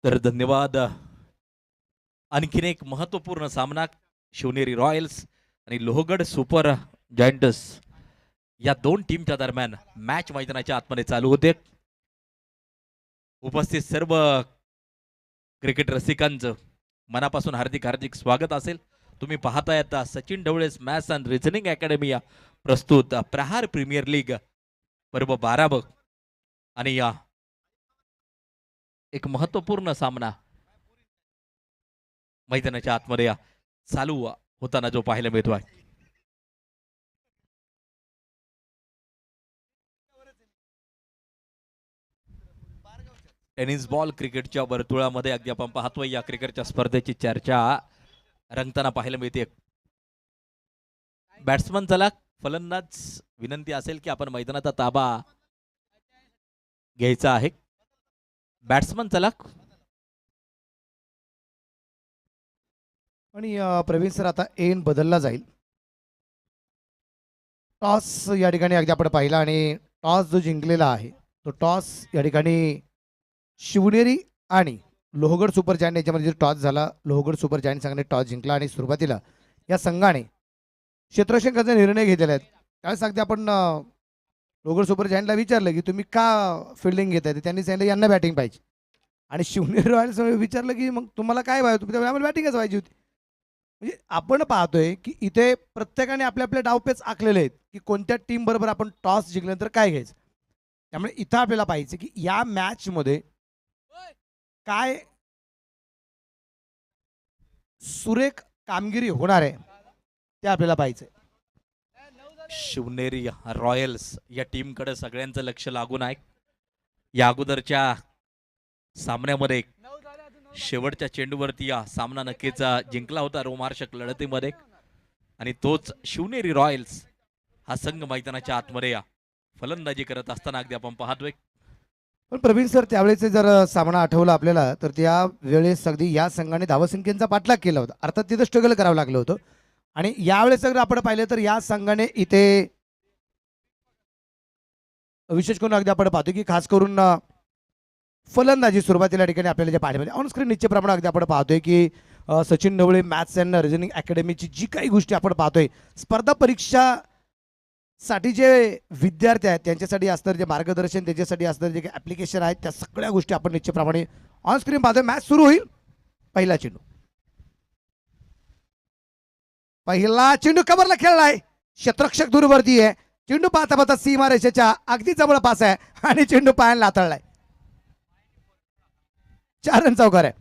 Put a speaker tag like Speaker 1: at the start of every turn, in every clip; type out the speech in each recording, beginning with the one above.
Speaker 1: तर धन्यवाद. आणखीन एक महत्त्वपूर्ण सामना शिवनेरी रॉयल्स आणि लोहगड सुपर जायंट्स या दोन टीमच्या दरम्यान मॅच मैदानाच्या आतमध्ये चालू होते. उपस्थित सर्व क्रिकेट रसिकांचं मनापासून हार्दिक हार्दिक स्वागत असेल. तुम्ही पाहताय आता सचिन ढवळेस मॅथ्स अँड रिझनिंग अकॅडमी या प्रस्तुत प्रहार प्रीमियर लीग पर्व 12 आणि या एक महत्त्वपूर्ण सामना मैदानाच्या आतमध्ये चालू होताना जो पाहायला मिळतो आहे. टेनिस बॉल क्रिकेटच्या वर्तुळामध्ये अगदी आपण पाहतोय या क्रिकेटच्या स्पर्धेची चर्चा रंगताना पाहायला मिळते. बॅट्समन चला, फलंदाज विनंती असेल की आपण मैदानाचा ताबा घ्यायचा आहे. बॅट्समन चला.
Speaker 2: आणि प्रवीण सर आता एन बदलला जाईल. टॉस या ठिकाणी अगदी आपण पाहिला आणि टॉस जो जिंकलेला आहे तो टॉस या ठिकाणी शिवनेरी आणि लोहगड सुपर जायंट याच्यामध्ये जो टॉस झाला, लोहगड सुपर जायंट संघाने टॉस जिंकला आणि सुरुवातीला या संघाने क्षेत्ररक्षण करण्याचा निर्णय घेतलेला आहे. त्यावेळेस अगदी आपण लोहगड सुपर जायंटला विचारलं की तुम्ही का फिल्डिंग घेताय, तर त्यांनी सांगितलं यांना बॅटिंग पाहिजे. आणि शिवनेरी रॉयल्स विचारलं की मग तुम्हाला काय पाहिजे, तुम्ही आम्हाला बॅटिंगच पाहिजे होती. म्हणजे आपण पाहतोय की इथे प्रत्येकाने आपले आपले डावपेच आखलेले आहेत की कोणत्या टीम बरोबर आपण टॉस जिंकल्यानंतर काय घ्यायचं. त्यामुळे इथं आपल्याला पाहिजे की या मॅच मध्ये काय सुरेख कामगिरी होणार आहे ते आपल्याला पाहिजे.
Speaker 1: शिवनेरी रॉयल्स या टीमकडे सगळ्यांचं लक्ष लागून आहे. या अगोदरच्या सामन्यामध्ये शेवटच्या चेंडूवरती या सामना नक्कीच जिंकला होता रोमार्चक लढतीमध्ये. आणि तोच शिवनेरी रॉयल्स हा संघ मैदानाच्या आतमध्ये फलंदाजी करत असताना अगदी आपण पाहतोय.
Speaker 2: पण प्रवीण सर त्यावेळेस जर सामना आठवला आपल्याला तर त्या वेळेस अगदी या संघाने धावसंख्येचा पाठलाग केला होता. अर्थात तिथं स्ट्रगल करावं लागलं होतं. आणि यावेळेस जर आपण पाहिलं तर या संघाने इथे विशेष करून अगदी आपण पाहतो की खास करून फलंदाजी सुरुवातीला ठिकाणी आपल्याला जे पाहायला ऑन स्क्रीन निश्चितप्रमाणे अगदी आपण पाहतोय की Sachin Dhawale maths and reasoning अकॅडमीची जी काही गोष्टी आपण पाहतोय, स्पर्धा परीक्षासाठी जे विद्यार्थी आहेत त्यांच्यासाठी असणारे जे मार्गदर्शन, त्याच्यासाठी असणारे जे काही ॲप्लिकेशन आहेत, त्या सगळ्या गोष्टी आपण निश्चितप्रमाणे ऑन स्क्रीन पाहतोय. मॅच सुरू होईल. पहिला चेंडू कव्हरला खेळलाय. क्षेत्ररक्षक दूरवरती आहे. चेंडू पाहता पाहता सीमा रेषेच्या अगदी जवळपास आहे आणि चेंडू पायाला लाथळलाय. 4 रन चौकार आहे.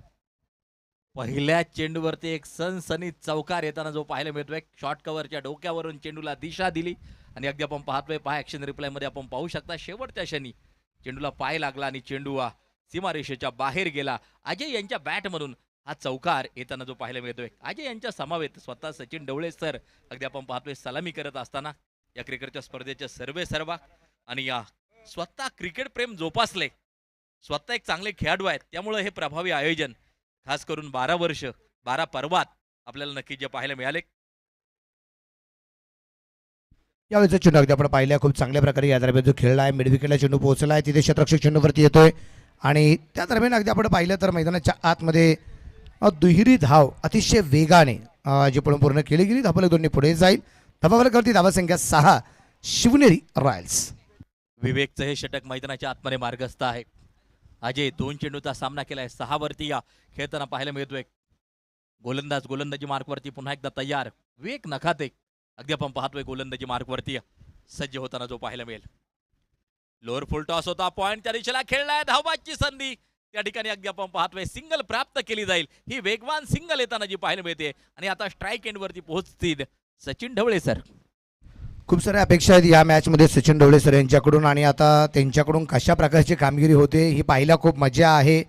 Speaker 1: पहिल्या चेंडूवरती एक सनसनी चौकार येताना जो पाहायला मिळतोय. शॉर्ट कव्हरच्या डोक्यावरून चेंडूला दिशा दिली आणि अगदी आपण पाहतोय पहा ऍक्शन रिप्लाय मध्ये आपण पाहू शकता शेवटच्या क्षणी चेंडूला पाय लागला आणि चेंडू सीमारेषेच्या बाहेर गेला. अजय यांच्या बॅटमधून हा चौकार येताना जो पाहायला मिळतोय. अजय यांच्या समवेत स्वतः सचिन ढवळे सर अगदी आपण पाहतोय सलामी करत असताना या क्रिकेटच्या स्पर्धेचे सर्वेसर्वा आणि या स्वतः क्रिकेट प्रेम जोपासले, स्वतः एक चांगले खेळाडू आहेत. त्यामुळे हे प्रभावी आयोजन खास करून 12 वर्ष 12 पर्वात आपल्याला नक्की जे पाहायला मिळाले.
Speaker 2: यावेळेचा चेंडू अगदी आपण पाहिल्या खूप चांगल्या प्रकारे या दरम्यान जो खेळला आहे, मिड विकेटला चेंडू पोहोचला आहे. तिथे क्षेत्ररक्षक चेंडूवरती येतोय आणि त्या दरम्यान अगदी आपण पाहिलं तर मैदानाच्या आतमध्ये दुहेरी धाव अतिशय वेगाने जी पण पूर्ण केली गेली. धावफलक दोन्ही पुढे जाईल. धावफलकावरती धावसंख्या 6 शिवनेरी रॉयल्स.
Speaker 1: विवेकचं हे षटक मैदानाच्या आतमध्ये मार्गस्थ आहे. अजय 2 चेंडूचा सामना केलाय. 6 वरती खेळताना पाहायला मिळतोय. गोलंदाजी मार्कवरती पुन्हा एकदा तयार. विवेक नखाते अगदी आपण पाहतोय गोलंदाजी मार्कवरती सज्ज होताना जो पाहायला मिळेल. लोअर फुल टॉस होता. पॉइंट त्या दिशेला खेळलाय. धावबाची संधी त्या ठिकाणी अगदी आपण पाहतोय सिंगल प्राप्त केली जाईल. ही वेगवान सिंगल येताना जी पाहायला मिळते आणि आता स्ट्राईक एंड वरती पोहोचतील सचिन ढवळे सर.
Speaker 2: खूप साऱ्या अपेक्षा आहेत या मॅचमध्ये सचिन ढवळे सर यांच्याकडून आणि आता त्यांच्याकडून कशा प्रकारची कामगिरी होते ही पाहायला खूप मजा आहे.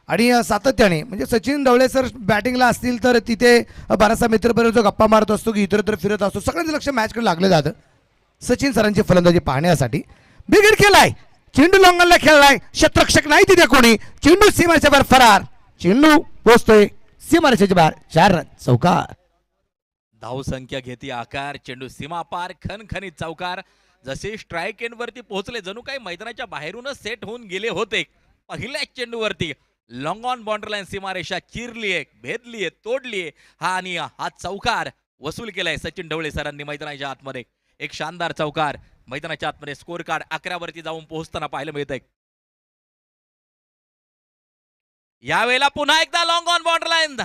Speaker 2: आणि सातत्याने म्हणजे सचिन ढवळे सर बॅटिंगला असतील तर तिथे बराचसा मित्रपरिवार जो गप्पा मारत असतो की इतर फिरत असतो, सगळ्यांचं लक्ष मॅचकडे लागलं जातं सचिन सरांची फलंदाजी पाहण्यासाठी. बिगेड केलाय. चेंडू लॉंगनला खेळलाय. क्षेत्ररक्षक नाही तिथे कोणी. चेंडू सीमारेषेच्या बाहेर फरार. चेंडू पोहोचतोय सीमारेषेच्या बाहेर. 4 रन चौकार.
Speaker 1: धावसंख्या घेते आकार. चेंडू सीमा पार. खणखणीत चौकार. जसे स्ट्राईक एंड वरती पोहोचले जणू काही मैदानाच्या बाहेरूनच सेट होऊन गेले होते. पहिल्याच चेंडूवरती लॉंग ऑन बाउंड्री लाईन सीमारेषा चिरलीये, भेदलीये, तोडलीये. हा आणि हा चौकार वसूल केलाय सचिन ढवळे सरांनी मैदानाच्या आतमध्ये. एक शानदार चौकार मैदानाच्या आतमध्ये स्कोर कार्ड 11 वरती जाऊन पोहोचताना पाहायला मिळत आहे. यावेळेला पुन्हा एकदा लॉंग ऑन बाउंड्री लाईन.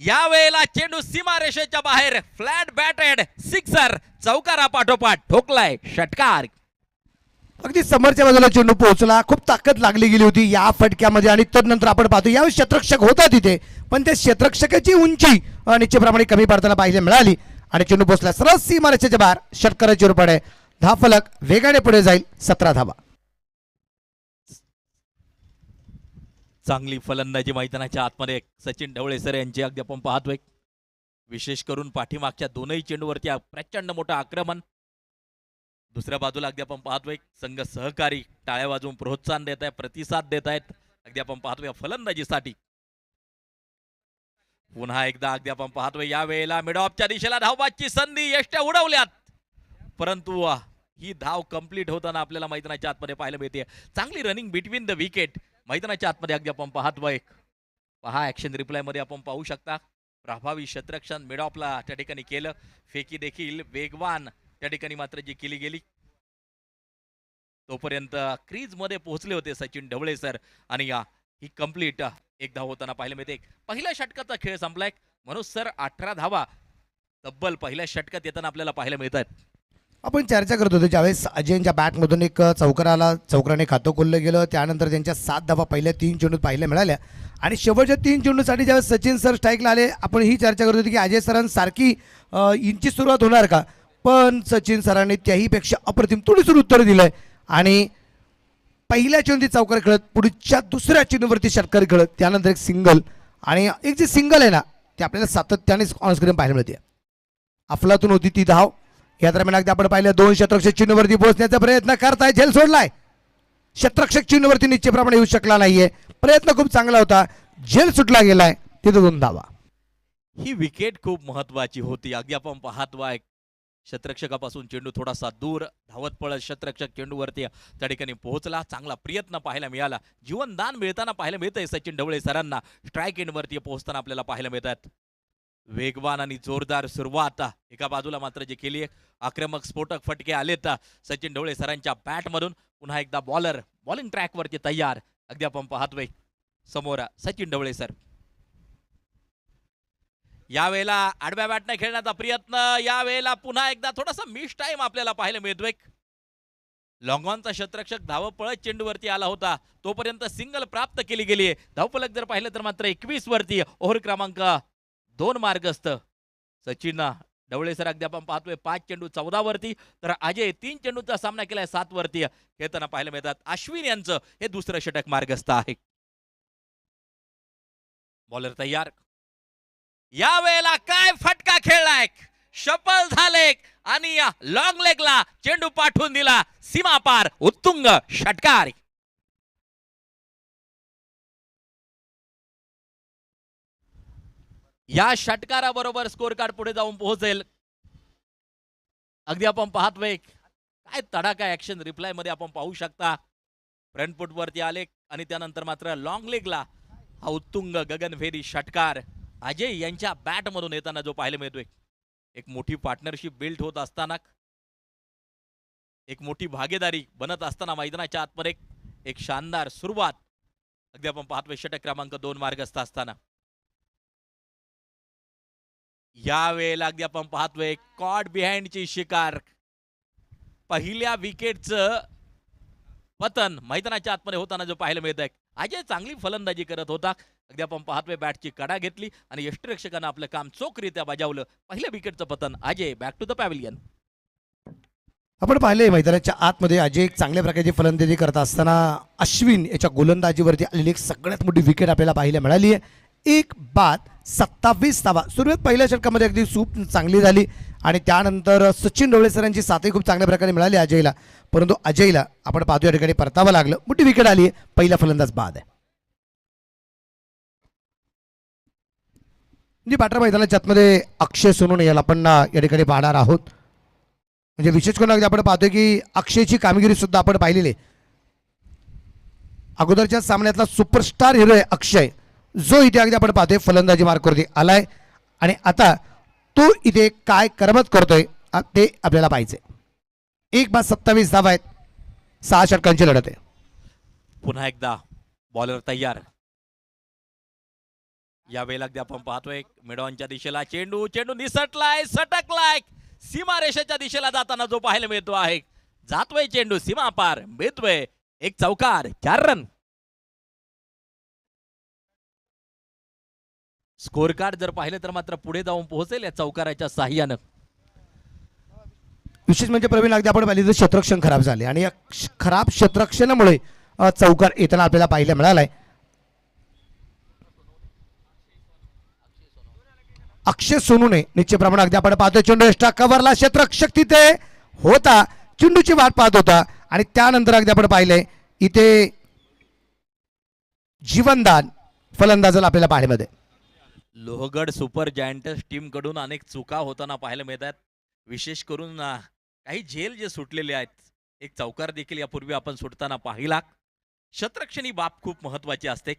Speaker 1: यावेळेला चेंडू सीमारेषेच्या बाहेर फ्लॅट बॅटेड सिक्सर. चौकारा पाठोपाठ ठोकलाय षटकार.
Speaker 2: अगदी समोरच्या बाजूला चेंडू पोहोचला, खूप ताकद लागली गेली होती या फटक्यामध्ये आणि तदनंतर आपण पाहतो यावेळी क्षेत्ररक्षक होता तिथे, पण त्या क्षेत्ररक्षकाची उंची निश्चितप्रमाणे कमी पडताना पाहायला मिळाली आणि चेंडू पोहोचला सरळ सीमारेषेच्या बाहेर. षटकाराची रुपड आहे. धाफलक वेगाने पुढे जाईल. 17 धावा.
Speaker 1: चांगली फलंदाजी मैदानाच्या आतमध्ये सचिन ढवळे सर यांची अगदी आपण पाहतोय. विशेष करून पाठीमागच्या दोनही चेंडूवरती प्रचंड मोठं आक्रमण. दुसऱ्या बाजूला अगदी आपण पाहतोय संघ सहकारी टाळ्या वाजवून प्रोत्साहन देत आहे, प्रतिसाद देत आहेत. अगदी आपण पाहतोय फलंदाजीसाठी. पुन्हा एकदा अगदी आपण पाहतोय यावेळेला मिड ऑफच्या दिशेला धावबाची संधी यष्ट्या उडवल्यात, परंतु ही धाव कंप्लीट होताना आपल्याला मैदानाच्या आतमध्ये पाहायला मिळते. चांगली रनिंग बिटवीन द विकेट मैदानाच्या आतमध्ये अगदी आपण पाहतोय. पहा ऍक्शन रिप्लाय मध्ये आपण पाहू शकता प्रभावी क्षेत्ररक्षण मिड ऑफला त्या ठिकाणी केलं. फेकी देखील वेगवान त्या ठिकाणी मात्र जी केली गेली. तोपर्यंत क्रीज मध्ये पोहोचले होते सचिन ढवळे सर आणि ही कंप्लीट एक धाव होताना पाहायला मिळते. पहिल्या षटकाचा खेळ संपलाय. मनोज सर 18 धावा तब्बल पहिल्या षटकात येताना आपल्याला पाहायला मिळतात.
Speaker 2: आपण चर्चा करत होतो ज्यावेळेस अजयच्या बॅटमधून एक चौकाराने खातं खोललं गेलं, त्यानंतर त्यांच्या 7 धावा पहिल्या 3 चेंडूत पाहायला मिळाल्या आणि शेवटच्या 3 चेंडूसाठी ज्यावेळेस सचिन सर स्ट्राईकला आले, आपण ही चर्चा करत होती की अजय सरांसारखी इंची सुरुवात होणार का, पण सचिन सरांनी त्याहीपेक्षा अप्रतिम थोडीसं उत्तर दिलंय आणि पहिल्या चेंडूत चौकार खेळत पुढच्या दुसऱ्या चेंडूवरती षटकार खेळत त्यानंतर एक सिंगल आणि एक जे सिंगल आहे ना ते आपल्याला सातत्याने ऑनस्क्रीन पाहायला मिळते. अफलातून होती ती धाव. या दरम्यान अगदी आपण पाहिलं 2 क्षेत्ररक्षक चिन्हवरती पोहोचण्याचा प्रयत्न करताय, झेल सोडलाय. क्षेत्ररक्षक चिन्हवरती निश्चितप्रमाणे येऊ शकला नाहीये. प्रयत्न खूप चांगला होता, झेल सुटला गेलाय. तिथे 2 धावा.
Speaker 1: ही विकेट खूप महत्वाची होती. अगदी आपण पाहतोय क्षेत्ररक्षकापासून चेंडू थोडासा दूर धावत पळत क्षेत्ररक्षक चेंडूवरती त्या ठिकाणी पोहोचला. चांगला प्रयत्न पाहायला मिळाला. जीवनदान मिळताना पाहायला मिळतंय सचिन ढवळे सरांना. स्ट्राईक एंडवरती पोहोचताना आपल्याला पाहायला मिळतात. वेगवान आणि जोरदार सुरुवात एका बाजूला मात्र जी केली आक्रमक स्फोटक फटके आलेत सचिन ढवळे सरांच्या बॅटमधून. पुन्हा एकदा बॉलर बॉलिंग ट्रॅकवरती तयार. अगदी आपण पाहतोय समोर सचिन ढवळे सर. यावेळेला आडव्या बॅटने खेळण्याचा प्रयत्न. यावेळेला पुन्हा एकदा थोडासा मिस टाइम आपल्याला पाहायला मिळतोय. लॉंगॉनचा क्षेत्ररक्षक धाव पळत चेंडूवरती आला होता, तोपर्यंत सिंगल प्राप्त केली गेली. धावफलक जर पाहिलं तर मात्र 21 वरती ओव्हर क्रमांक 2 मार्गस्थ सचिन ढवळे सर. अगदी आपण पाहतोय 5 चेंडू 14 वरती, तर अजय 3 चेंडूचा सामना केलाय 7 वरती खेळताना पाहायला मिळतात. अश्विन यांचं हे दुसरं षटक मार्गस्थ आहे. बॉलर तयार. यावेळेला काय फटका खेळलाय, शपल झाले आणि लॉंग लेगला चेंडू पाठवून दिला सीमा पार. उत्तुंग षटकार. या षटकाराबरोबर स्कोर कार्ड पुढे जाऊन पोहोचेल. अगदी आपण पाहतोय काय तडाखा ऍक्शन रिप्लाय मध्ये आपण पाहू शकता. फ्रंट फुट वरती आले आणि त्यानंतर मात्र लॉंग लेगला हा उत्तुंग गगनभेदी षटकार अजय यांच्या बॅट मधून येताना जो पाहायला मिळतोय. एक मोठी पार्टनरशिप बिल्ड होत असताना, एक मोठी भागीदारी बनत असताना मैदानाच्या आतमध्ये एक शानदार सुरुवात अगदी आपण पाहतोय षटक क्रमांक 2 मार्गस्थ असताना. यावेळेला अगदी आपण पाहतोय कॉट बिहाइंडची शिकार. पहिल्या विकेटचं पतन मैदानाच्या आतमध्ये होताना जो पाहायला मिळत आहे. अजय चांगली फलंदाजी करत होता. अगदी आपण पाहतोय बॅटची कडा घेतली आणि यष्टिरक्षकानं आपलं काम चोखरित्या बजावलं. पहिल्या विकेटचं पतन. Ajay back to the pavilion.
Speaker 2: आपण पाहिले मैदानाच्या आतमध्ये अजय एक चांगल्या प्रकारची फलंदाजी करत असताना अश्विन याच्या गोलंदाजीवरती आलेली एक सगळ्यात मोठी विकेट आपल्याला पाहायला मिळाली आहे. 1 बाद 27 धावा. सुरुवात पहिल्या षटकामध्ये अगदी सूप चांगली झाली आणि त्यानंतर सचिन ढवळे सरांची साथही खूप चांगल्या प्रकारे मिळाली अजयला, परंतु अजयला आपण पाहतो या ठिकाणी परतावं लागलं. मोठी विकेट आली आहे. पहिला फलंदाज बाद आहे. म्हणजे पाठरा मैदानाच्या आतमध्ये अक्षय सोनवणे याला आपण या ठिकाणी पाहणार आहोत. म्हणजे विशेष करून अगदी आपण पाहतोय की अक्षयची कामगिरी सुद्धा आपण पाहिलेली. अगोदरच्या सामन्यातला सुपरस्टार हिरो आहे अक्षय, जो इथे अगदी आपण पाहतोय फलंदाजी मार्कवरती आलाय आणि आता तो इथे काय करमत करतोय ते आपल्याला पाहिजे. 1 बाद 27 धावा आहेत, 6 षटकांची लढत आहे.
Speaker 1: पुन्हा एकदा बॉलर तयार. या वेळेला अगदी आपण पाहतोय मिडॉनच्या दिशेला चेंडू निसटलाय, सटकलाय, सीमारेषेच्या दिशेला जाताना जो पाहायला मिळतो आहे. जातोय चेंडू सीमा पार, मिळतोय एक चौकार, 4 रन. स्कोर कार्ड जर पाहिलं तर मात्र पुढे जाऊन पोहोचेल या चौकाराच्या साह्यानं.
Speaker 2: विशेष म्हणजे प्रवीण अगदी आपण पाहिलं तर क्षेत्ररक्षण खराब झाले आणि या खराब क्षेत्ररक्षणामुळे चौकार येताना आपल्याला पाहायला मिळालाय. अक्षय सोनूने निश्चितप्रमाणे अगदी आपण पाहतोय चेंडू एक्स्ट्रा कव्हरला, क्षेत्ररक्षक तिथे होता, चेंडूची वाट पाहत होता आणि त्यानंतर अगदी आपण पाहिलंय इथे जीवनदान फलंदाजाला आपल्याला पाहायला मिळते.
Speaker 1: लोहगड सुपर जायंट्स टीम कडून अनेक चुका होताना पाहायला मिळतात. विशेष करून काही झेल जे सुटलेले आहेत. एक चौकार देखील यापूर्वी आपण सुटताना पाहिला. क्षेत्ररक्षणी बाब खूप महत्वाची असते.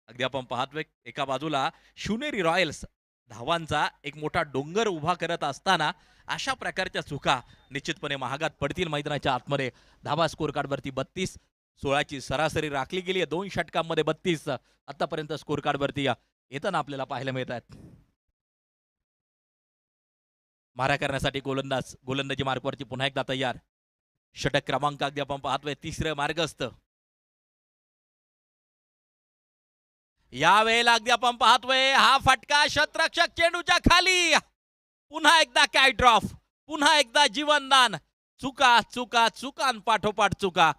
Speaker 1: अगदी आपण पाहतोय एका बाजूला शिवनेरी रॉयल्स धावांचा एक मोठा डोंगर उभा करत असताना अशा प्रकारच्या चुका निश्चितपणे महागात पडतील. मैदानाच्या आतमध्ये धावा स्कोर कार्डवरती 32, 16ची सरासरी राखली गेली आहे. 2 षटकांमध्ये 32 आतापर्यंत स्कोर कार्डवरती येताना आपल्याला पाहायला मिळतात. मारा करण्यासाठी गोलंदाजी मार्कवरती पुन्हा एकदा तयार. षटक क्रमांक अगदी आपण पाहतोय 3रं मार्गस्थ. या वेळेला अगदी आपण पाहतोय हा फटका क्षेत्ररक्षक चेंडूच्या खाली. पुन्हा एकदा कॅच ड्रॉप, पुन्हा एकदा जीवनदान. चुका चुका चुकान पाठोपाठ चुका.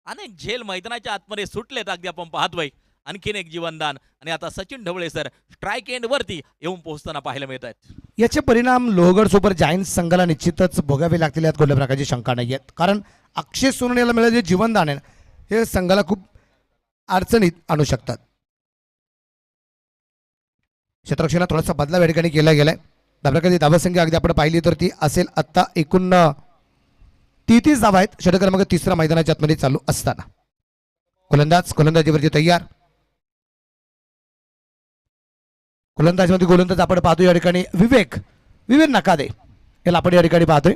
Speaker 1: अनेक झेल मैदानाच्या आतमध्ये सुटलेत. अगदी आपण पाहतोय आणखीन एक जीवनदान आणि आता Sachin Dhawale sir strike end वरती येऊन पोहोचताना पाहायला मिळत आहेत.
Speaker 2: याचे परिणाम लोहगड सुपर जायंट्स संघाला निश्चितच भोगावे लागतील, यात कोणत्या प्रकारची शंका नाही आहेत. कारण अक्षय सोनूला मिळालेले जे जीवनदान आहे हे संघाला खूप अडचणीत आणू शकतात. क्षेत्ररक्षणात थोडासा बदलाव या ठिकाणी केला गेलाय. प्रकारची धावसंख्या अगदी आपण पाहिली तर ती असेल आता एकूण 33 धावा आहेत. षटक क्रमांक 3 मैदानाच्या आतमध्ये चालू असताना गोलंदाजीवरती तयार. गोलंदाजीमध्ये गोलंदाज आपण पाहतो या ठिकाणी विवेक नकादे याला आपण या ठिकाणी पाहतोय.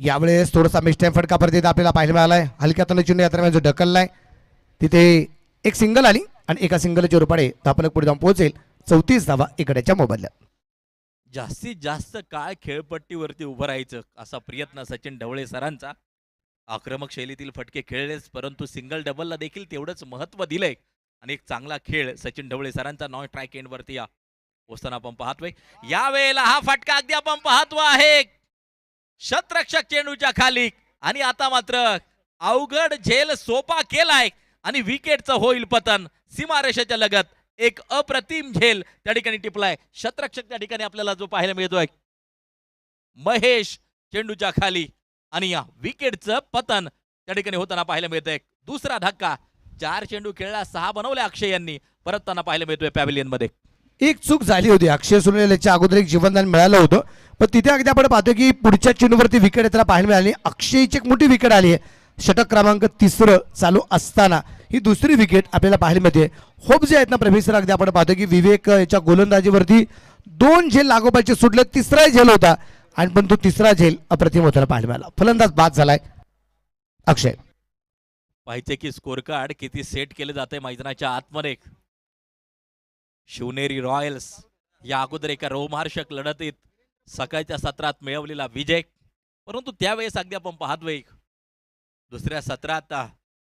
Speaker 2: यावेळेस थोडासा मिस्टेक फटका परत आपल्याला पाहायला मिळालाय. हलक्या हाताने चेंडू या दरम्यान जो ढकललाय तिथे एक सिंगल आली आणि एका सिंगलच्या रूपाने धापलक पुढे जाऊन पोहोचेल. 34 धावा इकड्याच्या मोबदल्यात.
Speaker 1: जास्तीत जास्त काळ खेळपट्टीवरती उभं राहायचं असा प्रयत्न सचिन ढवळे सरांचा. आक्रमक शैलीतील फटके खेळलेच, परंतु सिंगल डबलला देखील तेवढंच महत्व दिलंय आणि एक चांगला खेळ सचिन ढवळे सरांचा नॉन स्ट्राईक एंड वरती पोहोचताना आपण पाहतोय. या वेळेला हा फटका अगदी आपण पाहतो आहे क्षेत्ररक्षक चेंडूच्या खाली आणि आता मात्र अवघड झेल सोपा केलाय आणि विकेटचं होईल पतन. सीमारेषेच्या लगत एक अप्रतिम झेल त्या ठिकाणी टिपलाय. क्षेत्ररक्षक त्या ठिकाणी आपल्याला जो पाहायला मिळतोय महेश चेंडूच्या खाली आणि या विकेटचं पतन त्या ठिकाणी होताना पाहायला मिळतंय. दुसरा धक्का. 4 चेंडू खेळला, 6 बनवले अक्षय यांनी. परतताना पाहायला मिळतोय पॅव्हिलियन मध्ये.
Speaker 2: एक चूक झाली होती. अक्षय सोनूच्या अगोदर एक जीवनदान मिळालं होतं, पण तिथे अगदी आपण पाहतो की पुढच्या चेंडूवरती विकेट येताना पाहायला मिळाली. अक्षयची एक मोठी विकेट आली आहे. षटक क्रमांक 3 चालू असताना ही दुसरी विकेट आपल्याला पाहायला मिळते. होप जे आहेत ना प्रवीण सर, अगदी आपण पाहतो की विवेक याच्या गोलंदाजीवरती 2 झेल लागोपाठचे सुटले. 3रा झेल होता आणि पण तो 3रा झेल अप्रतिम होताना पाहायला मिळाला. फलंदाज बाद झालाय अक्षय.
Speaker 1: पाहिजे की स्कोर कार्ड किती सेट केले जाते मैदानाच्या आतमध्ये. शिवनेरी रॉयल्स या अगोदर एका रोमहर्षक लढतीत सकाळच्या सत्रात मिळवलेला विजय, परंतु त्यावेळेस अगदी आपण पाहतोय दुसऱ्या सत्रात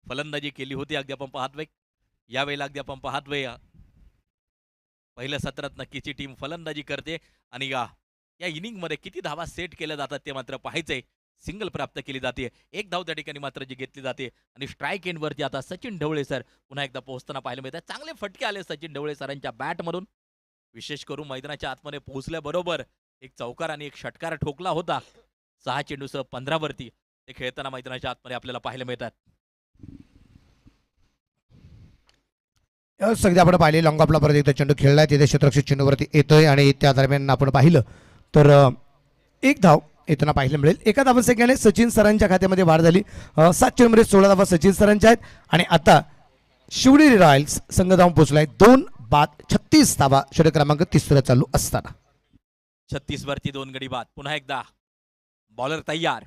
Speaker 1: फलंदाजी केली होती. अगदी आपण पाहतोय यावेळेला अगदी आपण पाहतोय पहिल्या सत्रात नक्कीची टीम फलंदाजी करते आणि या इनिंग मध्ये किती धावा सेट केल्या जातात ते मात्र पाहायचंय. सिंगल प्राप्त केली जाते, 1 धाव त्या ठिकाणी मात्र जी घेतली जाते आणि स्ट्राईक एंड वरती आता सचिन ढवळे सर पुन्हा एकदा पोहोचताना पाहायला मिळतात. चांगले फटके आले सचिन ढवळे सरांच्या बॅट मधून. विशेष करून मैदानाच्या आतमध्ये पोहोचल्याबरोबर एक चौकार आणि एक षटकार ठोकला होता. 6 चेंडूसह 15 वरती ते खेळताना मैदानाच्या आतमध्ये आपल्याला पाहायला मिळतात.
Speaker 2: सगळे आपण पाहिले लॉंग ऑफला परत एकदा चेंडू खेळलाय. तिथे क्षेत्ररक्षक चेंडूवरती येतोय आणि त्या दरम्यान आपण पाहिलं तर 1 धाव येताना पाहायला मिळेल. एका धावसंख्येने सचिन सरांच्या खात्यामध्ये वाढ झाली. 7 चेंडूमध्ये 16 धावा सचिन सरांच्या आहेत आणि आता शिवनेरी रॉयल्स संघ धावून पोहोचलाय 2 बाद 36 धावा षटक क्रमांक 3 चालू असताना.
Speaker 1: 36 वरती 2 गडी बाद. पुन्हा एकदा बॉलर तयार.